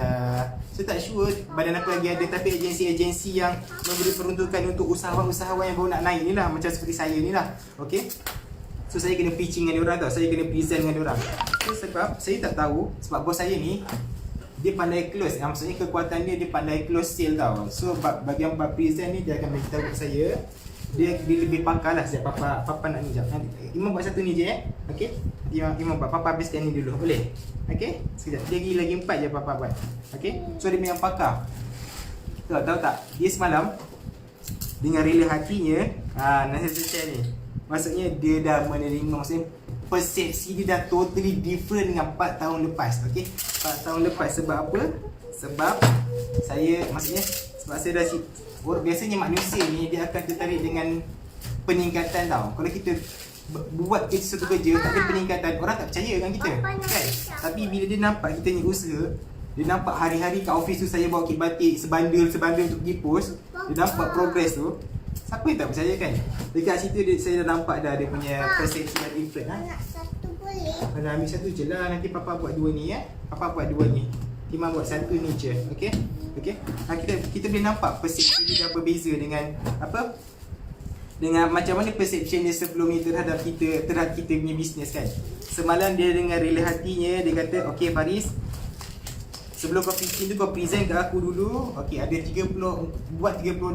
Speaker 2: saya tak sure badan apa lagi ada, tapi agensi-agensi yang memberi peruntukan untuk usahawan-usahawan yang baru nak naik ni lah, macam seperti saya ni lah. Okay, so saya kena pitching dengan diorang tau. Saya kena present dengan diorang. So sebab saya tak tahu, sebab bos saya ni dia pandai close, maksudnya kekuatan dia pandai close sale tau. So bagian part present ni dia akan beritahu kat saya, dia lebih pakar lah. Sekejap Papa nak ni sekejap. Imam buat satu ni je Okay, Imam buat, Papa habiskan ni dulu, boleh? Okay, sekejap, lagi 4 je Papa buat. Okay, so dia memang pakar. Tahu tak, dia semalam dengan rela hatinya nak saya share ni, maksudnya dia dah menerima, maksudnya persepsi dia dah totally different dengan 4 tahun lepas. Okay, 4 tahun lepas. Sebab apa? Sebab saya, maksudnya sebab saya dah biasanya manusia ni dia akan tertarik dengan peningkatan tau. Kalau kita buat satu kerja tak ada peningkatan, orang tak percaya dengan kita kan. Tapi bila dia nampak kita ni usaha, dia nampak hari-hari kat office tu saya bawa kit batik sebandel untuk pergi post, dia nampak progress tu, siapa yang tak percaya kan. Dekat situ saya dah nampak dah dia punya persepsi dah different.
Speaker 1: Nak satu boleh?
Speaker 2: Kalau ambil satu je lah, nanti Papa buat 2 ni Papa buat 2 ni, Timah buat 1 ni je. Okay, kita boleh nampak persepsi dia dah berbeza dengan apa, dengan macam mana perception dia sebelum ni terhadap kita punya bisnes kan. Semalam dia dengan rela hatinya, dia kata, okay Faris, sebelum kau pitching tu kau present kat aku dulu. Okay, ada 30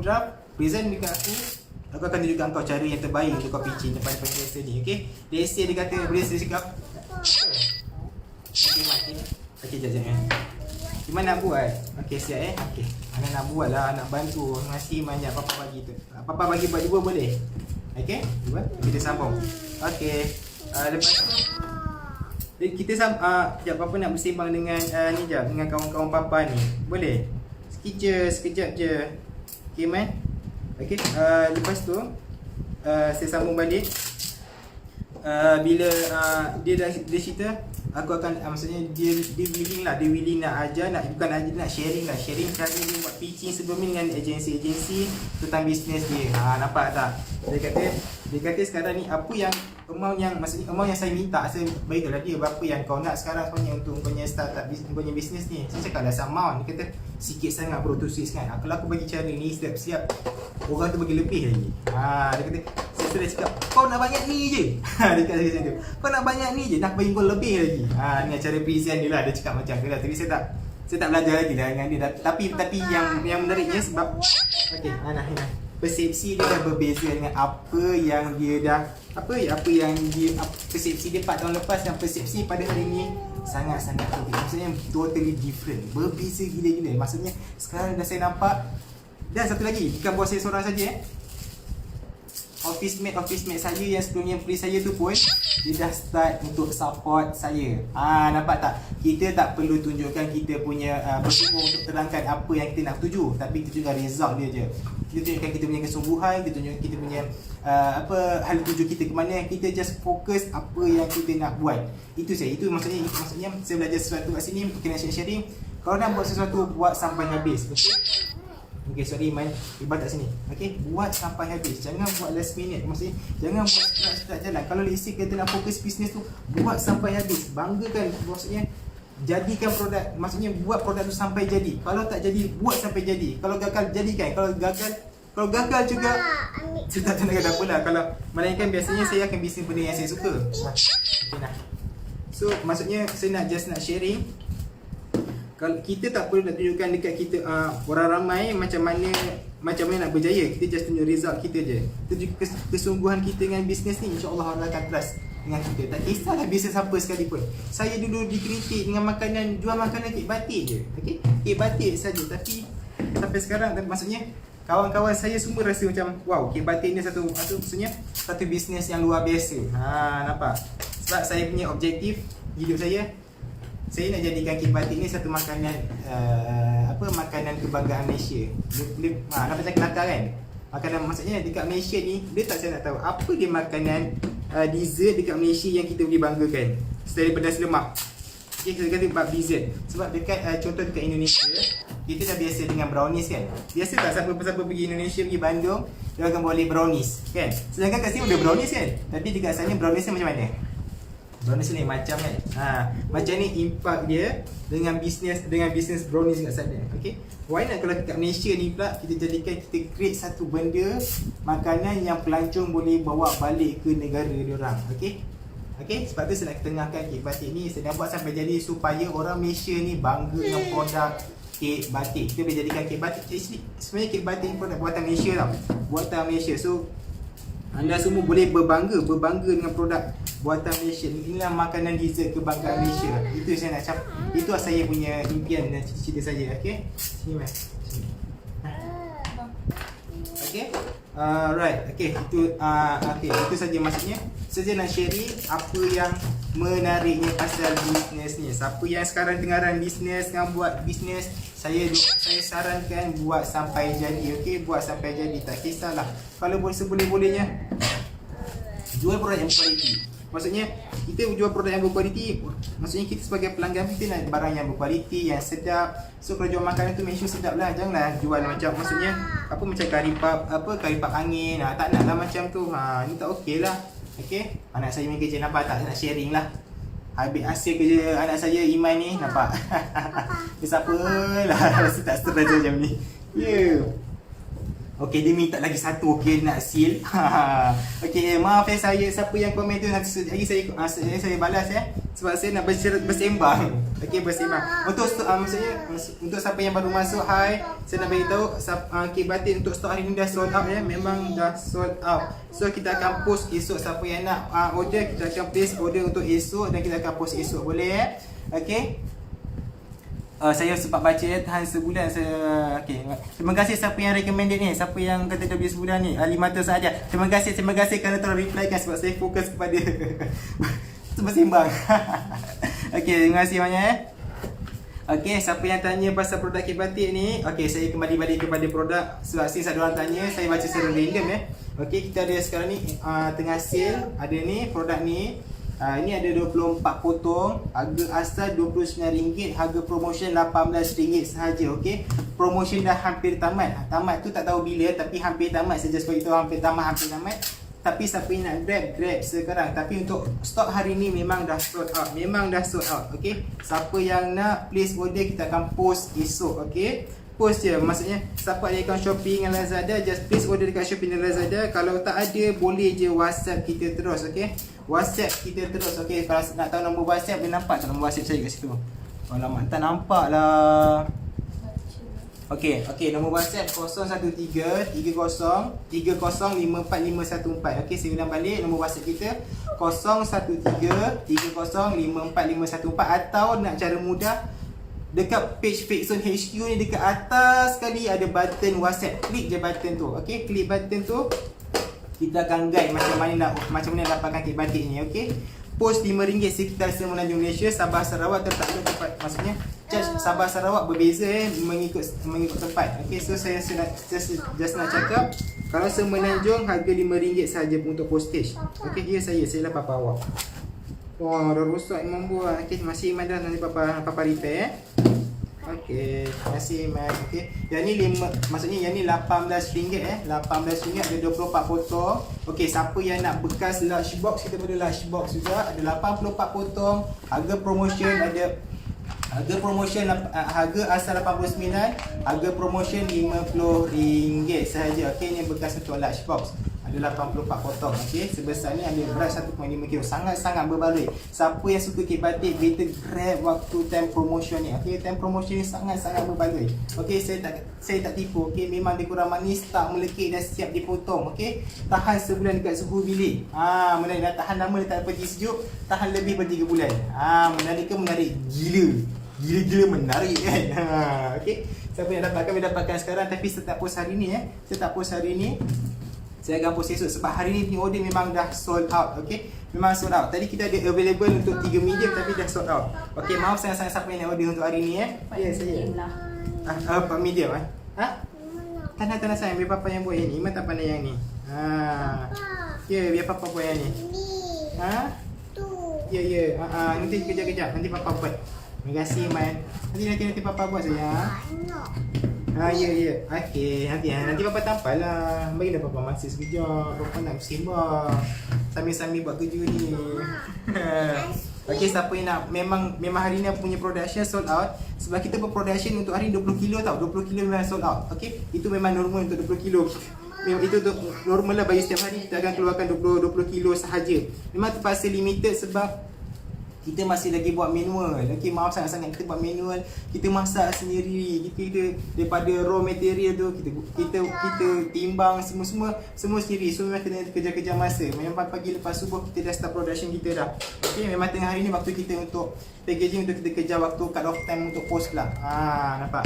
Speaker 2: draft, present dekat aku akan tunjukkan kau cara yang terbaik untuk kau pitching depan investor ni. Okay, dia kata, boleh saya cakap okay Mat, okay jap Gimana nak buat? Okay, siap okay, Anak nak buat lah, nak bantu. Terima kasih banyak Papa bagi tu. Papa bagi buat 2 boleh? Okay, 2 kita sambung. Okay, lepas tu kita sekejap Papa nak bersembang dengan ni je, dengan kawan-kawan Papa ni. Boleh? Sekejap je. Okay man. Okay, lepas tu saya sambung balik. Bila dia cerita, aku akan maksudnya dia willing nak ajar, bukan ajar, nak sharing cara dia buat pitching sebelum ni dengan agensi tentang bisnes dia. Nampak tak? Dia kata sekarang ni apa yang amount yang saya minta, saya beritahulah dia berapa yang kau nak sekarang sebenarnya untuk kau punya startup, kau punya bisnes ni. Saya cakap dah sama. Dia kata sikit sangat bro, tu sis kan. Kalau aku bagi cara ni siap-siap orang tu bagi lebih lagi. Dia kata So dia cakap, kau nak banyak ni je. Dia cakap macam tu. Kau nak banyak ni je, nak bagi kau lebih lagi. Dengan cara present dia lah, dia cakap macam tu lah. Tapi saya tak belajar lagi lah dengan dia. Tapi yang menariknya sebab okey, Hana. Persepsi dia dah berbeza dengan apa yang dia persepsi dia 4 tahun lepas dan persepsi pada hari ni sangat-sangat berbeza. Maksudnya totally different. Berbeza gila-gila. Maksudnya sekarang dah saya nampak. Dan satu lagi, bukan buat saya seorang saja office mate saya yang sebelumnya beri saya tu pun dia dah start untuk support saya. Nampak tak? Kita tak perlu tunjukkan kita punya bersungguh untuk terangkan apa yang kita nak tuju, tapi kita tunjukkan result dia je. Kita tunjukkan kita punya kesungguhan, kita tunjukkan kita punya hal tuju kita ke mana. Kita just fokus apa yang kita nak buat. Itu maksudnya saya belajar sesuatu kat sini untuk nak sharing. Kalau nak buat sesuatu, buat sampai habis. Okay, sorry Iman, Iban tak sini. Okay, buat sampai habis. Jangan buat last minute. Maksudnya, jangan buat start jalan. Kalau let's say kita nak fokus bisnes tu, buat sampai habis. Banggakan, maksudnya jadikan produk. Maksudnya buat produk tu sampai jadi. Kalau tak jadi, buat sampai jadi. Kalau gagal, jadikan. Kalau gagal juga, saya tak tahu nak kata apa lah. Kalau melainkan biasanya saya akan bisnes benda yang saya suka. Okay, nah. So, maksudnya saya nak sharing. Kalau kita tak perlu nak tunjukkan dekat kita orang ramai macam mana nak berjaya. Kita just tunjuk result kita je. Tunjuk kesungguhan kita dengan bisnes ni, insya-Allah Allah akan trust dengan kita. Tak kisahlah bisnes apa sekalipun. Saya dulu dikritik dengan jual makanan kek batik je. Okey, kek batik saja, tapi sampai sekarang maksudnya kawan-kawan saya semua rasa macam wow, kek batik ni satu maksudnya bisnes yang luar biasa. Nampak? Sebab saya punya objektif hidup saya nak jadikan kek batik ni satu makanan makanan kebanggaan Malaysia. Nampak macam kelakar kan? Makanan maksudnya dekat Malaysia ni dia tak saya nak tahu apa dia makanan dessert dekat Malaysia yang kita boleh banggakan selain pedas lemak. Okay, kita kata bab dessert. Sebab dekat contoh dekat Indonesia kita dah biasa dengan brownies kan. Biasa tak siapa-siapa pergi Indonesia, pergi Bandung, dia akan boleh brownies kan. Sedangkan kat sini ada brownies kan. Tapi dekat sana brownies macam mana? Brownies lain macam kan. Macam ni impact dia dengan bisnes brownies kat sana. Okay, why not kalau kat Malaysia ni pula kita create satu benda makanan yang pelancong boleh bawa balik ke negara diorang. Okay, sebab tu saya nak ketengahkan kek batik ni. Saya nak buat sampai jadi supaya orang Malaysia ni bangga dengan produk kek batik. Kita boleh jadikan kek batik. Sebenarnya kek batik ni produk buatan Malaysia tau. Buatan Malaysia. So anda semua boleh berbangga dengan produk buatan Malaysia. Inilah makanan dessert kebanggaan Malaysia. Itu saya nak itu saya punya impian dan cita-cita saya. Okay, sini mas. Okay, right. Okay, itu saja maksudnya. Saya nak sharing apa yang menariknya pasal bisnes ni. Siapa yang sekarang tengah run bisnes, tengah buat bisnes, saya sarankan buat sampai jadi. Okay, buat sampai jadi. Tak kisahlah. Kalau boleh seboleh-bolehnya jual produk yang berkualiti. Maksudnya kita jual produk yang berkualiti. Maksudnya kita sebagai pelanggan kita nak barang yang berkualiti, yang sedap. So kalau jual makanan tu make sure sedap lah. Janganlah jual macam maksudnya macam kari pap angin. Tak nak lah macam tu. Ni tak okey lah. Okay, anak saya main kerja, nampak tak? Saya nak sharing lah. Habis hasil kerja anak saya Iman ni, nampak? Siapa lah rasa tak stres macam ni. Okay, dia minta lagi satu. Okay, nak seal. Okay, maaf saya siapa yang komen tu nanti lagi saya balas ya. Sebab saya nak bersembang. Okay, bersembang. Untuk maksudnya untuk siapa yang baru masuk, hai, saya nak beritahu kek batik untuk stok hari ni dah sold out ya. Memang dah sold out. So kita akan post esok. Siapa yang nak order, kita akan place order untuk esok dan kita akan post esok, boleh ya. Okay. Saya sempat baca tahan sebulan saya. Okay. Terima kasih siapa yang recommended ni. Siapa yang kata dah beli sebulan ni. 500 saja. Terima kasih kerana telah reply kan, sebab saya fokus kepada bersembang. Okay, terima kasih banyak Okay, siapa yang tanya pasal produk kek batik ni, okay, saya kembali balik kepada produk. Sebab since ada orang tanya, saya baca secara random Okay, kita ada sekarang ni tengah sale. Ada ni produk ni. Ini ada 24 potong. Harga asal RM29, harga promotion RM18 sahaja. Okey, promotion dah hampir tamat. Tamat tu tak tahu bila, tapi hampir tamat. Saya just beritahu hampir tamat. Tapi siapa yang nak grab sekarang. Tapi untuk stok hari ni memang dah sold out. Okey, siapa yang nak place order, kita akan post esok. Okey, post je. Maksudnya siapa ada akaun Shopee dengan Lazada, just please order dekat Shopee dan Lazada. Kalau tak ada, boleh je WhatsApp kita terus, okey. WhatsApp kita terus, okey. Kalau nak tahu nombor WhatsApp, boleh nampak tak nombor WhatsApp saya kat situ? Alamak, tak nampak lah. Okey, nombor WhatsApp 013 30 30 54514. Okey, saya ulang balik nombor WhatsApp kita 013 30 54514. Atau nak cara mudah, dekat page Fake Zone HQ ni, dekat atas sekali ada button WhatsApp. Klik je button tu. Okey, klik button tu. Kita akan guide macam mana nak dapatkan kek batik ni, okey. Post RM5 sekitar Semenanjung Malaysia. Sabah Sarawak tertakluk tempat, maksudnya charge Sabah Sarawak berbeza mengikut tempat. Okey, so saya just nak cakap, kalau Semenanjung harga RM5 saja untuk postage. Okey, dia saya lah papa awak. Wah, dah rosak Imam buat. Okey, masih Iman dah, nanti papa repair. Okey, terima kasih Iman. Okey, yang ni maksudnya yang ni RM18 RM18 ada 24 potong. Okey, siapa yang nak bekas large box, kita boleh large box juga. Ada 84 potong. Harga promotion harga asal 89, harga promotion RM50 sahaja. Okey, ni bekas untuk large box. Ada 84 potong, okey. Sebesar ni ada berat 1.5 kg. Sangat-sangat berbaloi. Siapa yang suka kek batik, better grab waktu time promotion ni. Okey, time promotion ni sangat-sangat berbaloi. Okey, saya tak tipu. Okey, memang dia kurang manis, tak melekit, dah siap dipotong. Okey, tahan sebulan dekat suhu bilik. Menarik, dah tahan lama, dia tak pergi sejuk, tahan lebih daripada 3 bulan. Menarik gila menarik kan. Okey, siapa yang dapatkan sekarang, tapi saya tak post hari ni saya akan post esok, sebab hari ni order memang dah sold out. Okey, memang sold out. Tadi kita ada available untuk 3 medium, tapi dah sold out. Okey, maaf sangat-sangat siapa yang nak order untuk hari ni ya, saya. 4 medium Tak nak sayang, biar papa yang buat yang ni. Iman tak pandai yang ni. Biar papa buat yang ni. Nanti kejap, nanti papa buat. Terima kasih Iman. Nanti papa buat sayang. Okey, nanti papa tampal lah. Bagilah papa masa sekejap. Papa nak bersembah sambil buat kerja ni. Okey, siapa yang nak, memang hari ni punya production sold out. Sebab kita berproduction untuk hari 20 kilo tau. 20 kilo memang sold out. Okey, itu memang normal untuk 20 kilo. Memang itu normal lah, bagi setiap hari kita akan keluarkan 20 kilo sahaja. Memang terpaksa limited sebab kita masih lagi buat manual. Okey, maaf sangat-sangat, kita buat manual, kita masak sendiri, kita daripada raw material tu kita timbang semua sendiri. So memang kena kejar-kejar masa. Memang pagi lepas subuh kita dah start production kita dah. Okey, memang tengah hari ni waktu kita untuk packaging, untuk kita kejar waktu cut off time untuk post pula. Nampak?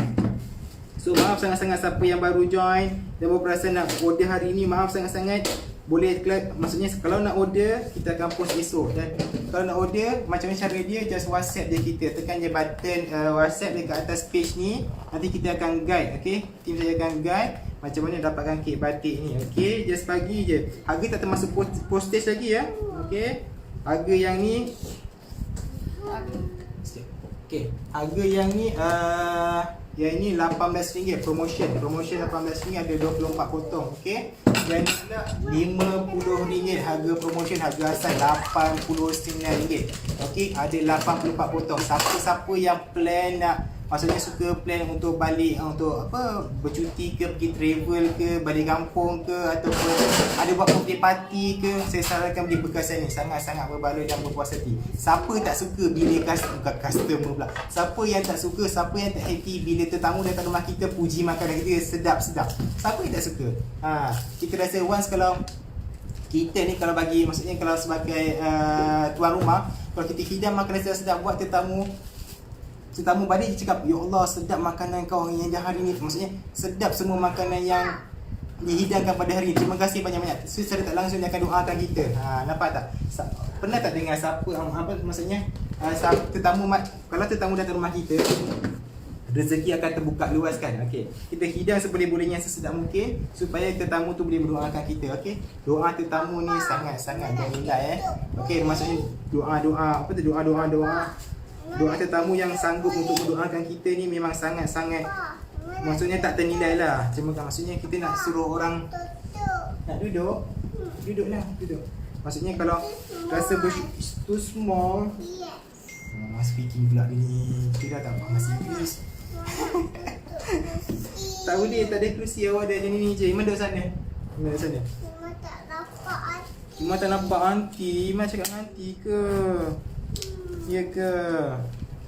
Speaker 2: So maaf sangat-sangat siapa yang baru join dan berperasaan nak order hari ni, maaf sangat-sangat. Boleh, maksudnya kalau nak order, kita akan post esok. Dan kalau nak order, macam mana cara dia, just WhatsApp dia kita. Tekan je button WhatsApp dekat atas page ni. Nanti kita akan guide, okey. Tim saya akan guide macam mana dapatkan kek batik ni, okey. Just bagi je. Harga tak termasuk postage lagi ya. Okey. Harga yang ni harga yang ni ini RM18, promotion RM18, ada 24 potong, okey. Dan ni pula RM50 harga promotion, harga asal RM89. Okey, ada 84 potong. Siapa yang plan nak, maksudnya suka plan untuk balik, untuk bercuti ke, pergi travel ke, balik kampung ke, ataupun ada buat birthday party ke, saya sarankan beli bekasan ni. Sangat-sangat berbaloi dan berpuas hati. Siapa tak suka bila customer pula, siapa yang tak suka, siapa yang tak happy bila tetamu datang rumah kita puji makanan kita sedap-sedap, siapa yang tak suka? Kita rasa once kalau kita ni, kalau bagi, maksudnya kalau sebagai tuan rumah, kalau kita hidang makanan sedap-sedap buat tetamu balik, dia cakap, ya Allah sedap makanan kau yang hari ni, maksudnya sedap semua makanan yang dihidangkan pada hari ni, terima kasih banyak-banyak. So secara tak langsung dia akan doakan kita. Nampak tak? Pernah tak dengar siapa, maksudnya tetamu, kalau tetamu datang rumah kita, rezeki akan terbuka luas kan. Okey, kita hidang seboleh-bolehnya sesedap mungkin supaya tetamu tu boleh mendoakan kita. Okey, doa tetamu ni sangat-sangat bernilai Okey, maksudnya doa tetamu yang sanggup untuk mendoakan kita ni memang sangat-sangat, maksudnya tak ternilai lah. Cuma maksudnya kita nak suruh orang nak duduk maksudnya kalau rasa too small, speaking pula ni, kita tak faham English. tak boleh, tak ada kerusi. Awak ada macam ni je. Iman duduk sana. Iman duduk sana.
Speaker 1: Cuma tak dapat aunty.
Speaker 2: Iman tak nampak aunty. Iman cakap dengan aunty ke? Ya ke?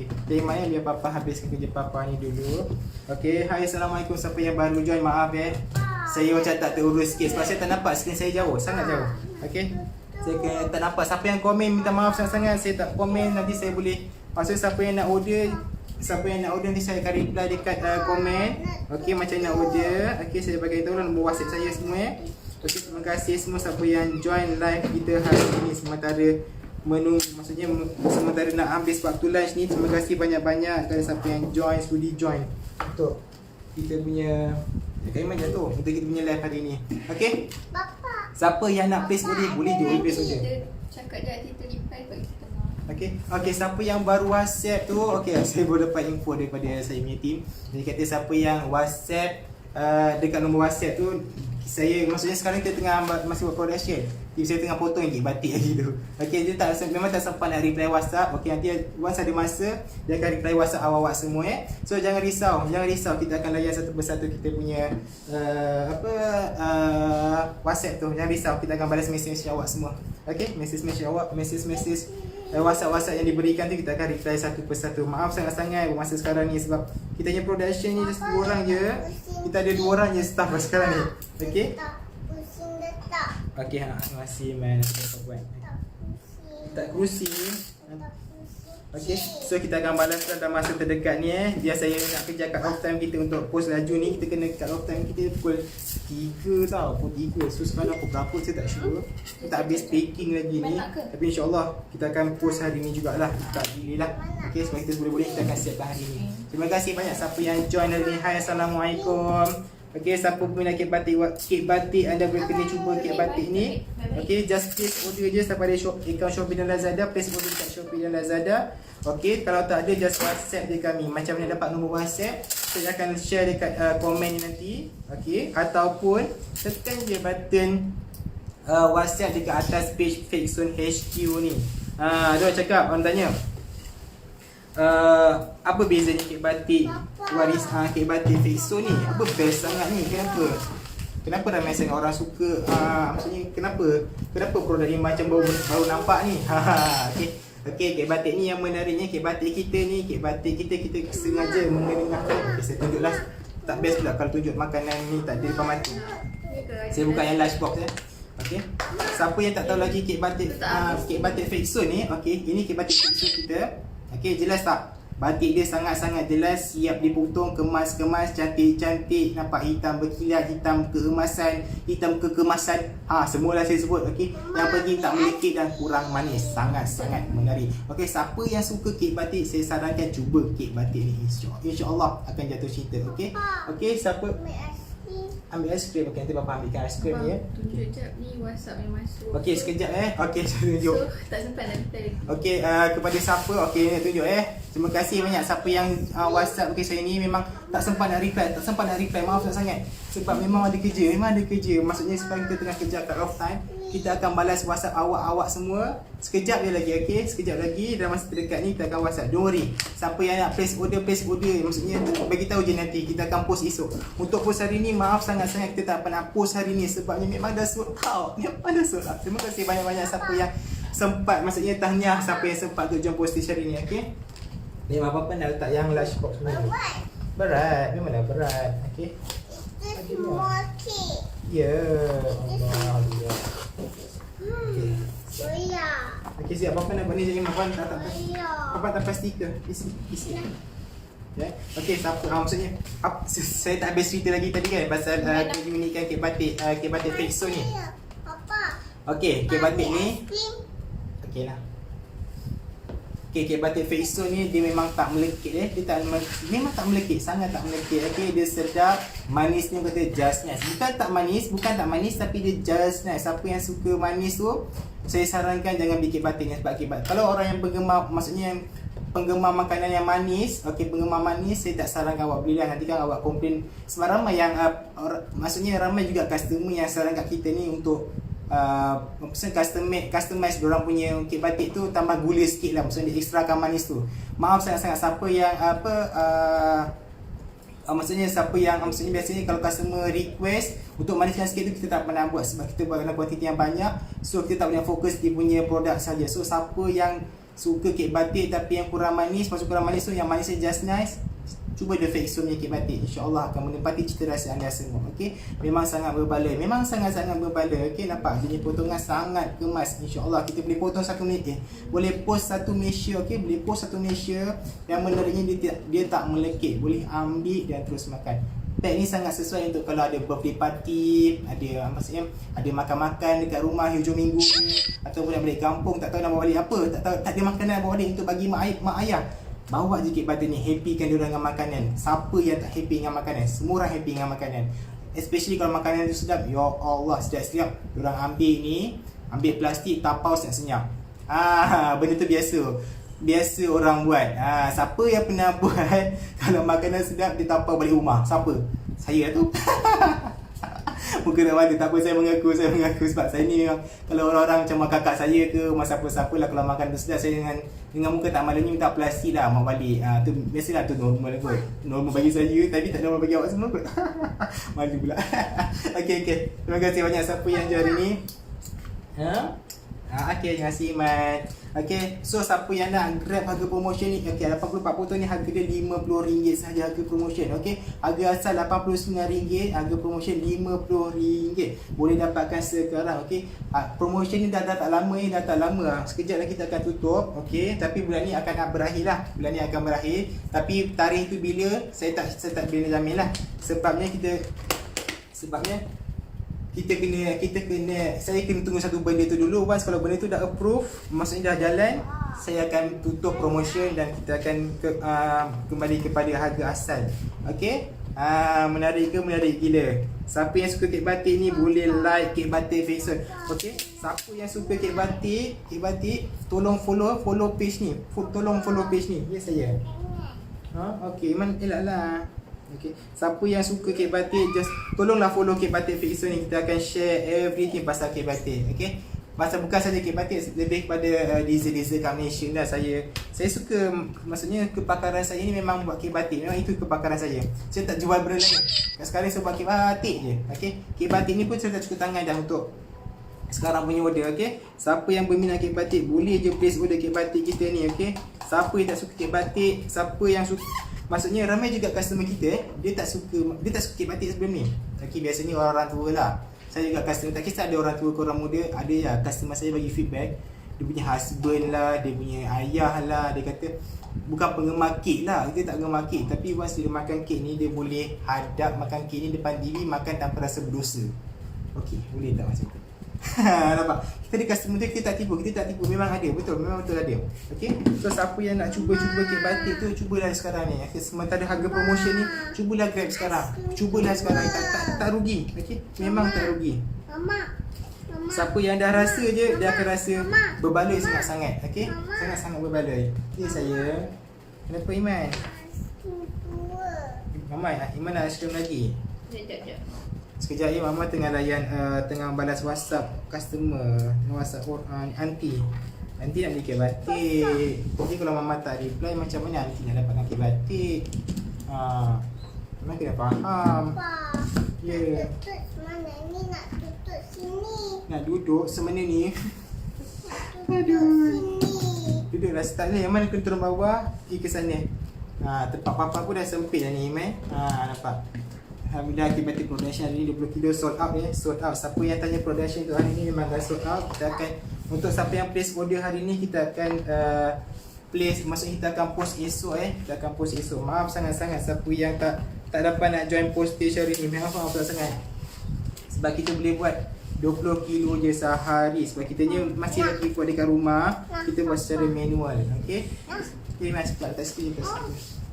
Speaker 2: Okay, Iman biar papa habiskan kerja papa ni dulu. Okay, hai assalamualaikum. Siapa yang baru join, maaf saya macam tak terurus sikit sebab saya tak nampak skrin saya jauh, sangat jauh. Okay, saya tak nampak. Siapa yang komen minta maaf sangat-sangat. Saya tak komen, nanti saya boleh. Maksudnya siapa yang nak order, nanti saya akan reply dekat komen. Okay, macam nak order. Okay, saya bagi tahu nombor WhatsApp saya semua. Okay, terima kasih semua siapa yang join live kita hari ini sementara maksudnya sementara nak habis waktu lunch ni. Terima kasih banyak-banyak kepada siapa yang sudi join untuk kita punya Iman jatuh untuk kita punya live hari ni. Okay,
Speaker 1: Bapa.
Speaker 2: siapa yang nak place order boleh je place order.
Speaker 3: Kita cakap je kita reply kat kita.
Speaker 2: Okay, siapa yang baru WhatsApp tu, okay, saya baru dapat info daripada saya punya team. Dia kata siapa yang WhatsApp dekat nombor WhatsApp tu, saya maksudnya sekarang kita tengah masih buat production. Jadi saya tengah potong lagi batik lagi tu. Okay, dia memang tak sempat nak reply WhatsApp. Okay, nanti once ada masa dia akan reply WhatsApp awak-awak semua So jangan risau, kita akan layan satu persatu kita punya WhatsApp tu. Jangan risau, kita akan balas mesej awak semua. Okay, mesej awak, mesej WhatsApp yang diberikan tu kita akan reply satu persatu. Maaf sangat-sangat masa sekarang ni sebab kita punya production ni just 2 orang je. Kita ada 2 orang je staff sekarang ni. Okay.
Speaker 1: Pusing letak.
Speaker 2: Okay, terima kasih man. Apa buat? Tak kerusi. Okay, so kita akan balaskan dalam masa terdekat ni Biar saya nak kerja kat off time kita untuk post laju ni. Kita kena kat off time kita pukul 3 tau. Pukul 3. So sekarang pukul berapa saya tak sure. Tak habis packing lagi ni. Tapi insyaAllah kita akan post hari ni jugalah. Tak delay lah. Okay, sebab kita boleh-boleh kita akan siapkan hari ni. Terima kasih banyak siapa yang join hari ni. Hai assalamualaikum. Okay, siapa pun nak kek batik anda boleh kena cuba kek batik ni. Okay, just place order je siapa ada account Shopee dan Lazada, place order dekat Shopee dan Lazada. Okay, kalau tak ada just WhatsApp je kami. Macam mana dapat nombor WhatsApp, saya akan share dekat komen ni nanti. Okay, ataupun tekan je button WhatsApp dekat atas page Fake Zone HQ ni. Ada orang cakap, orang tanya apa bezanya kek batik kek batik Fake Zone ni? Apa best sangat ni? Kenapa ramai sangat orang suka? Maksudnya kenapa produk ni macam baru nampak ni? Okay, kek batik ni yang menariknya, kek batik kita ni, kita sengaja mengenengahkan. Okay, saya tunjuklah. Tak best pula kalau tunjuk makanan ni tak ada depan mata. Saya buka yang lunch box Okay, siapa yang tak tahu lagi kek batik Fake Zone ni, okay, ini kek batik Fake Zone kita. Okay, jelas tak? Batik dia sangat-sangat jelas, siap dipotong, kemas-kemas, cantik-cantik, nampak hitam berkilat, hitam keemasan, hitam kekemasan. Semualah saya sebut, okey. Yang penting tak melekit dan kurang manis. Sangat-sangat menarik. Okey, siapa yang suka kek batik, saya sarankan cuba kek batik ni. InsyaAllah akan jatuh cinta, okey. Okey, siapa ambil aiskrim? Okey, nanti bapa ambilkan aiskrim ni
Speaker 3: Tunjuk jap ni WhatsApp yang masuk.
Speaker 2: Okey, sekejap Okey, saya tunjuk.
Speaker 3: So, tak sempat nak reply lagi.
Speaker 2: Okey, kepada siapa, okey ni tunjuk Terima kasih banyak siapa yang WhatsApp. Okey, saya ni memang tak sempat nak reply, maaf sangat. Sebab memang ada kerja, Maksudnya sekarang kita tengah kerja kat off time. Kita akan balas WhatsApp awak semua. Sekejap je lagi, okey. Sekejap lagi dalam masa terdekat ni kita akan WhatsApp. Don't worry. Siapa yang nak place order. Maksudnya bagi tahu je nanti. Kita akan post esok. Untuk post hari ni, maaf sangat-sangat kita tak pernah post hari ni sebabnya memang dah sold out. Terima kasih banyak-banyak siapa yang sempat, maksudnya tahniah siapa yang sempat untuk join postage hari ni, okey. Ni apa-apa nak letak yang lunch box ni. Berat, memanglah berat. Okey.
Speaker 1: Itu semua kek.
Speaker 2: Ya, Allah. Okey.
Speaker 1: Soya.
Speaker 2: Okey, siap apa nak buat ni jadi makan tak.
Speaker 1: Soya.
Speaker 2: Apa tak stiker? Isi. Ya. Okey, siapa maksudnya saya tak habis cerita lagi tadi kan pasal keunikan kek batik Fake Zone ni.
Speaker 1: Papa.
Speaker 2: Okey, kek batik ni.
Speaker 1: Aiskrim.
Speaker 2: Okeylah. Okay, kek batik Fake Zone ni dia memang tak melekit memang tak melekit, sangat tak melekit. Okay, dia sedap, manis ni kata just nice. Bukan tak manis tapi dia just nice. Siapa yang suka manis tu, saya sarankan jangan beli kek batik ni sebab kek batik. Kalau orang yang penggemar makanan yang manis, penggemar manis, saya tak sarankan awak beli lah. Nanti kan awak komplain. Sebab ramai yang maksudnya ramai juga customer yang saran kat kita ni untuk customize diorang punya kek batik tu tambah gula sikit lah, maksudnya dia ekstrakan manis tu. Maaf sangat-sangat siapa yang maksudnya siapa yang maksudnya biasanya kalau customer request untuk maniskan sikit tu kita tak pernah buat sebab kita buat dalam kuantiti yang banyak. So kita tak boleh fokus di punya produk saja. So siapa yang suka kek batik tapi yang kurang manis, maksud kurang manis tu yang manisnya just nice, cuba The Fake Soul punya kek batik. InsyaAllah akan menempati cita rasa anda semua. Okey, memang sangat berbaloi, memang sangat-sangat berbaloi. Okey, nampak dia potongan sangat kemas. InsyaAllah kita boleh potong 1 minit boleh post 1 Malaysia. Okey, boleh post 1 Malaysia. Yang menariknya dia tak melekit, boleh ambil dan terus makan. Pack ni sangat sesuai untuk kalau ada birthday party, ada maksudnya ada makan-makan dekat rumah hujung minggu ni, ataupun nak balik kampung tak tahu nak bawa balik apa, tak ada makanan nak bawa balik untuk bagi mak ayah. Bawa je kek batik ni, happykan diorang dengan makanan. Siapa yang tak happy dengan makanan? Semua orang happy dengan makanan. Especially kalau makanan tu sedap. Ya Allah, sedap-sedap. Diorang ambil ni, ambil plastik, tapau senyap-senyap. Benda tu biasa orang buat. Siapa yang pernah buat kalau makanan sedap dia tapau balik rumah? Siapa? Saya tu. Muka tak mati, tak apa, saya mengaku sebab saya ni memang kalau orang-orang macam kakak saya ke masa siapa-siapa lah, kalau makan tu sedap, saya dengan muka tak malunya minta plastik lah mau balik. Tu biasalah, tu normal kot. Normal bagi saya, tapi tak normal bagi awak semua kot. Malu pula. Okey. Terima kasih banyak siapa yang join hari ni. Okey, terima kasih Iman. Okey, so siapa yang nak grab harga promotion ni, okey, 84 potong ni harga dia RM50 sahaja harga promotion. Okey, harga asal RM89, harga promotion RM50. Boleh dapatkan sekarang. Okey, promotion ni dah tak lama ni, sekejap lagi kita akan tutup. Okey, tapi bulan ni akan berakhir lah. Tapi tarikh tu bila, saya tak boleh jamin lah. Sebabnya kita kena saya kena tunggu satu benda tu dulu. Once kalau benda tu dah approve, maksudnya dah jalan, saya akan tutup promotion dan kita akan kembali kepada harga asal. Okey, menarik gila. Siapa yang suka kek batik ni boleh like kek batik Fake Soul. Okey, siapa yang suka kek batik tolong follow page ni. Tolong follow page ni. Ya saya. Okey, Iman elaklah. Okay. Siapa yang suka kek batik, just tolonglah follow kek batik Fake Soul ni. Kita akan share everything pasal kek batik. Okay, pasal bukan saja kek batik, lebih kepada design kat Malaysia dah. Saya suka, maksudnya kepakaran saya ni memang buat kek batik. Memang itu kepakaran saya. Saya tak jual benda lain. Sekarang saya buat kek batik je. Okay, kek batik ni pun saya tak cukup tangan dah untuk sekarang punya order. Okay, siapa yang berminat kek batik boleh je place order kek batik kita ni. Okay, siapa yang tak suka kek batik, siapa yang suka, maksudnya ramai juga customer kita dia tak suka kek batik sebelum ni. Okay, biasanya orang tua lah. Saya juga customer, tak kisah ada orang tua ke orang muda, ada ya customer saya bagi feedback, dia punya husband lah, dia punya ayah lah, dia kata bukan penggemar kek lah, dia tak penggemar kek, tapi once dia makan kek ni, dia boleh hadap makan kek ni depan TV, makan tanpa rasa berdosa. Okay, boleh tak macam tu? Nampak? Kita di customer tu kita tak tipu, memang ada, memang betul ada. Okey. So siapa yang nak cuba kek batik tu, cubalah sekarang ni. Okay? Sementara harga promotion ni, cubalah grab sekarang. Tak rugi. Okey. Memang tak rugi.
Speaker 1: Mama.
Speaker 2: Siapa yang dah rasa je, dia akan rasa berbaloi sangat-sangat. Okey. Sangat-sangat berbaloi. Ya saya. Kenapa Iman? Mama, Iman nak ice cream lagi?
Speaker 3: Sekejap.
Speaker 2: Sekejap ya, Mama tengah layan, tengah balas WhatsApp customer, WhatsApp aunty nak beli kek batik. Jadi kalau Mama tak reply, macam mana aunty nak dapatkan kek batik? Mama kena faham. Ya.
Speaker 1: Mana ni nak tutup sini?
Speaker 2: Nak duduk semana ni.
Speaker 1: Sini.
Speaker 2: Duduklah start ni. Yang mana kena turun bawah, pergi ke sana. Tempat papa pun dah sempit dah ni, Iman. Nampak. Alhamdulillah, kek batik production hari ni 20 kilo sold out ya. Sold out. Siapa yang tanya production tu hari ni memang dah sold out. Kita akan, untuk siapa yang place order hari ni, kita akan place, maksudnya kita akan post esok Kita akan post esok. Maaf sangat-sangat siapa yang tak dapat nak join postage hari ni. Maaf sangat. Sebab kita boleh buat 20 kilo je sehari. Sebab kita ni masih lagi buat dekat rumah. Kita buat secara manual. Okay. Okay, mas cepat letak sikit.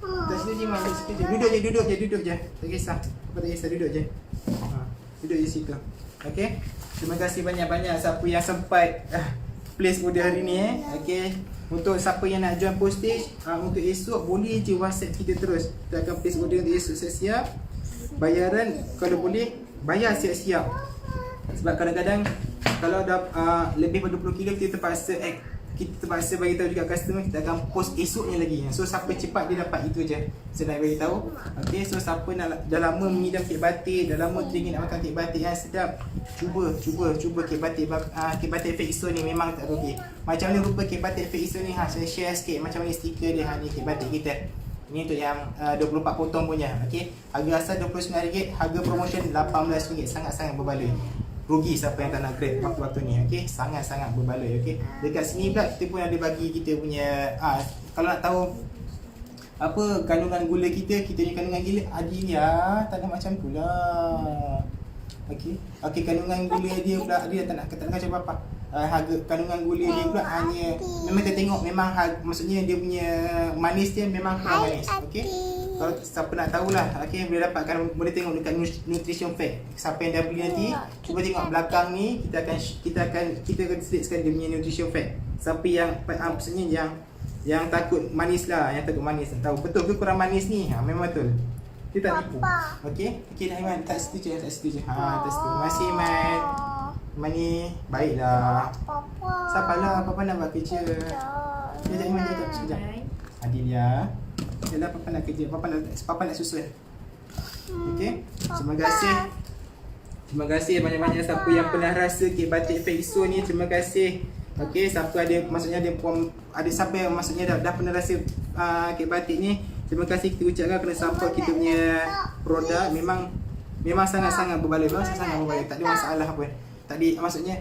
Speaker 2: Tak situ je, mak. Duduk je. Tak kisah. Apa tak kisah, duduk je. Duduk je situ. Okay. Terima kasih banyak-banyak siapa yang sempat place order hari ni Okay. Untuk siapa yang nak join postage, untuk esok boleh je WhatsApp kita terus. Kita akan place order untuk esok siap-siap. Bayaran kalau boleh bayar siap-siap. Sebab kadang-kadang kalau dah lebih daripada 20 kilo kita terpaksa kita terpaksa bagi tahu juga customer, kita akan post esoknya lagi. So siapa cepat dia dapat itu je. Saya nak bagi tahu. Okey, so siapa nak dah lama mengidam kek batik, dah lama teringin nak makan kek batik yang sedap, cuba kek batik Fake Iso ni memang tak rugi. Macam mana rupa kek batik Fake Iso ni saya share sikit macam mana stiker dia. Ni kek batik kita. Ini untuk yang 24 potong punya. Okey, harga asal RM29, harga promotion RM18. Sangat-sangat berbaloi. Rugi siapa yang tak nak grab waktu-waktu ni. Okey, sangat-sangat berbaloi. Okey, dekat sini pula kita pun ada bagi kita punya kalau nak tahu apa kandungan gula kita punya kandungan gula Adilia tak ada macam tu lah. Okey, kandungan gula dia pula dia tak nak macam apa. Harga kandungan gula dia pula hanya memang kita tengok memang maksudnya dia punya manis dia memang kurang manis. Okey, kalau siapa nak tahulah, okey, boleh tengok dekat nutrition fact. Siapa yang dah beli nanti cuba tengok belakang ni, kita akan selitkan dia punya nutrition fact. Siapa yang maksudnya yang takut manis lah, yang takut manis tak tahu betul ke kurang manis ni. Memang betul. Dia tak tipu. Okey dah Iman, tak setuju. Tak setuju. Tak setuju. Terima kasih Iman. Iman ni baiklah. Sabarlah, Papa nak buat kerja. Sekejap Iman, sekejap. Adilia. Yalah, Papa nak kerja. Papa nak susun. Okey. Terima kasih banyak-banyak siapa yang pernah rasa kek batik Fake Iso ni. Terima kasih. Okey, siapa ada maksudnya ada siapa yang maksudnya dah pernah rasa kek batik ni. Terima kasih kita ucapkan kena support kita punya produk. Memang sangat-sangat berbaloi. Tak ada masalah apa. Tadi maksudnya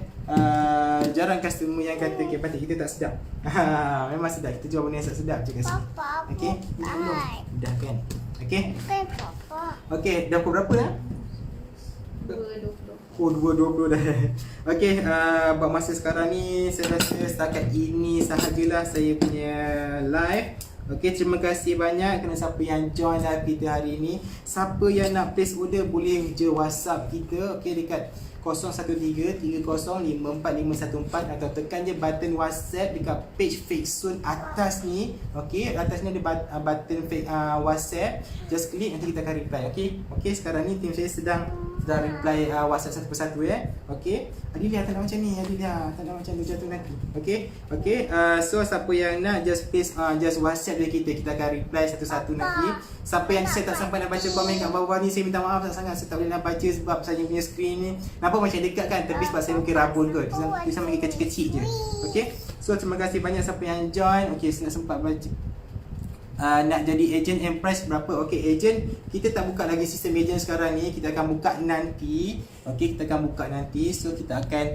Speaker 2: jarang customer yang kata kek batik kita tak sedap. Memang sedap. Kita jual benda yang sedap je kasi. Okey, dah kan. Okey. Okey, dah pukul berapa dah? 2.20 dah. Okey, buat masa sekarang ni saya rasa setakat ini sahajalah saya punya live. Okey, terima kasih banyak kerana siapa yang join live kita hari ini. Siapa yang nak place order boleh je WhatsApp kita, okey, dekat 013-3054-514 atau tekan je button WhatsApp dekat page Fake Soon atas ni. Okey, atas ni ada button WhatsApp. Just klik, nanti kita akan reply. Okey, sekarang ni tim saya sedang reply WhatsApp satu persatu ya. Okey. Adilia tak nak macam ni, Adilia tak nak macam ni, jatuh nanti. Okey. So siapa yang nak just please just WhatsApp dia kita akan reply satu-satu nanti. Siapa yang saya tak sampai nak baca komen kat bawah ni, saya minta maaf sangat saya tak boleh nak baca sebab saya punya screen ni nampak macam dekat kan, tapi sebab saya mungkin rabun kot. Dia sama kecil-kecil je. Okey. So terima kasih banyak siapa yang join. Okey, saya nak sempat baca. Nak jadi agent and price berapa? Okey, agent kita tak buka lagi sistem agent sekarang ni, kita akan buka nanti. Okey, kita akan buka nanti. So kita akan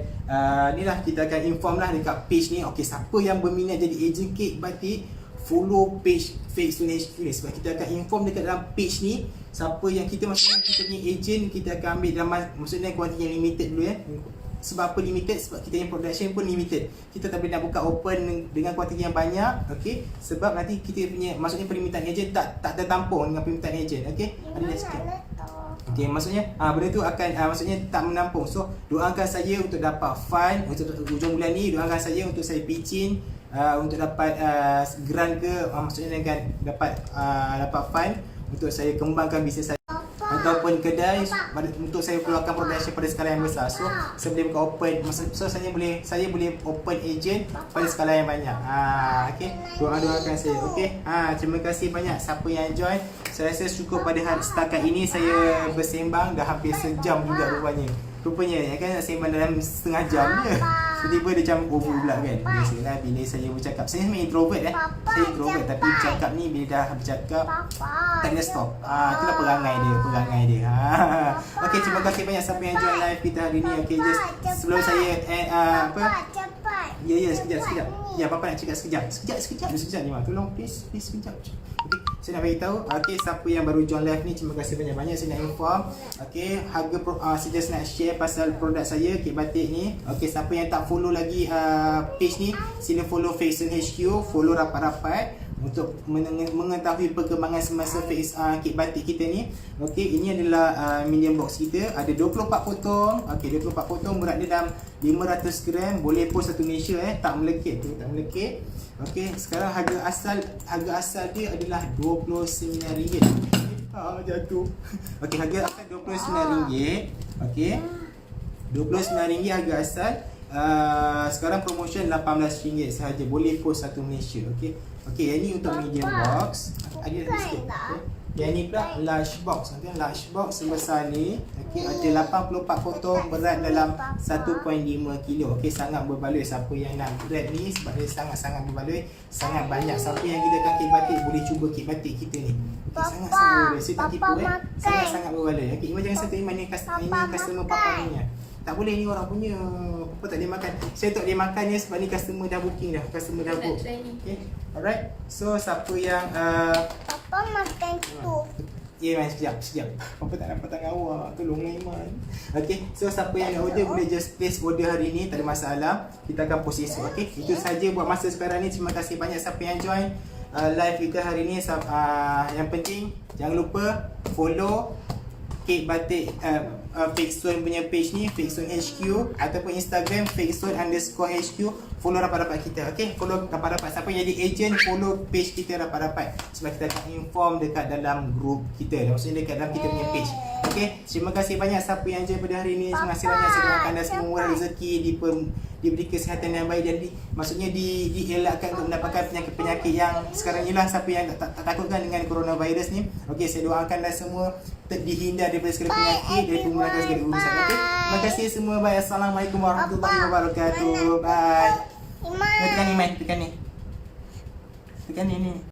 Speaker 2: kita akan inform lah dekat page ni. Okey, siapa yang berminat jadi agent kek batik, follow page Fake Soon HQ ni sebab kita akan inform dekat dalam page ni siapa yang kita maksudnya kita punya agent, kita akan ambil dalam maksudnya kuantiti yang limited dulu ya. Sebab apa limited? Sebab kita yang production pun limited. Kita tak boleh nak buka open dengan kuantiti yang banyak. Okey, sebab nanti kita punya maksudnya permintaan agent tak tertampung dengan permintaan agent. Okey, ada dah sikit. Okey, maksudnya benda tu akan maksudnya tak menampung. So doakan saya untuk dapat fund untuk hujung bulan ni, doakan saya untuk saya pitching untuk dapat grant ke maksudnya dengan dapat fund untuk saya kembangkan bisnes saya ataupun kedai untuk saya keluarkan production pada skala yang besar. So saya boleh buka open, so saya boleh open agent pada skala yang banyak. Okey, doakan saya. Okey, terima kasih banyak siapa yang join. Saya rasa cukup pada setakat ini saya bersembang dah hampir sejam juga rupanya ya kan, nak sembang dalam setengah jam je. Tiba-tiba dia macam over pula kan. Biasalah bila saya bercakap, saya memang introvert saya introvert, tapi bercakap ni bila dah bercakap tak ada stop. Itulah perangai dia. Okey, terima kasih banyak siapa yang join live kita hari ni. Okey, just sebelum saya
Speaker 1: Cepat.
Speaker 2: Ya, sekejap. Ya, Papa nak cakap sekejap ni, tolong please sekejap. Okey, saya nak bagi tahu. Okey, siapa yang baru join live ni, terima kasih banyak-banyak. Saya nak inform. Okey, harga saya just nak share pasal produk saya kek batik ni. Okey, siapa yang tak follow lagi page ni, sila follow Fake Soon HQ, follow rapat-rapat untuk mengetahui perkembangan semasa kek batik kita ni. Okey, ini adalah medium box kita, ada 24 potong. Okey, 24 potong, berat dia dalam 500 gram, boleh post satu Malaysia tak melekit. Okey, sekarang harga asal dia adalah RM29. Jatuh. Okey, harga asal RM29. Okey, RM29 harga asal. Sekarang promotion RM18 sahaja. Boleh post satu Malaysia. Okey. Okey, yang ni untuk medium box. Ada lagi sikit. Okay. Yang ni pula large box. Nanti large box sebesar ni. Okey, ada 84 potong, berat dalam 1.5 kilo. Okey, sangat berbaloi. Siapa yang nak grab ni sebab dia sangat-sangat berbaloi, sangat banyak. Siapa yang gunakan kek batik boleh cuba kek batik kita ni. Okey, sangat-sangat berbaloi. Saya tak tipu sangat-sangat berbaloi. Okey, Iman jangan satu Iman ni customer papa punya. Tak boleh, ni orang punya. Papa tak boleh makan. Saya tak boleh makan ni sebab ni customer dah booking dah. Customer dah book. Okay. Alright. So siapa yang
Speaker 1: Papa makan tu.
Speaker 2: Ya, Iman, sekejap. Papa tak nampak tangan awak. Tolonglah Iman. Okay. So siapa yang nak order boleh just place order hari ni. Tak ada masalah. Kita akan post esok. Okay. Itu saja buat masa sekarang ni. Terima kasih banyak siapa yang join live kita hari ni. Yang penting jangan lupa follow Kek Batik Fakestone punya page ni, Fakestone HQ, ataupun Instagram Fakestone_HQ. Follow rapat-rapat kita. Okay, follow rapat-rapat. Siapa yang jadi agent, follow page kita rapat-rapat. Sebab kita akan inform dekat dalam group kita. Maksudnya dekat dalam kita punya page. Okay, terima kasih banyak siapa yang join pada hari ni. Terima kasih banyak. Saya doakan anda semua murah rezeki, diberi kesihatan yang baik dan maksudnya dielakkan untuk mendapatkan penyakit-penyakit yang sekarang ni lah. Siapa yang tak takutkan dengan coronavirus ni. Okay, saya doakan anda semua dihindar daripada segala penyakit, dari menggunakan segala urusan. Okay, terima kasih semua. Bye. Assalamualaikum warahmatullahi wabarakatuh. Bye. Tekan ni, Tekan ni.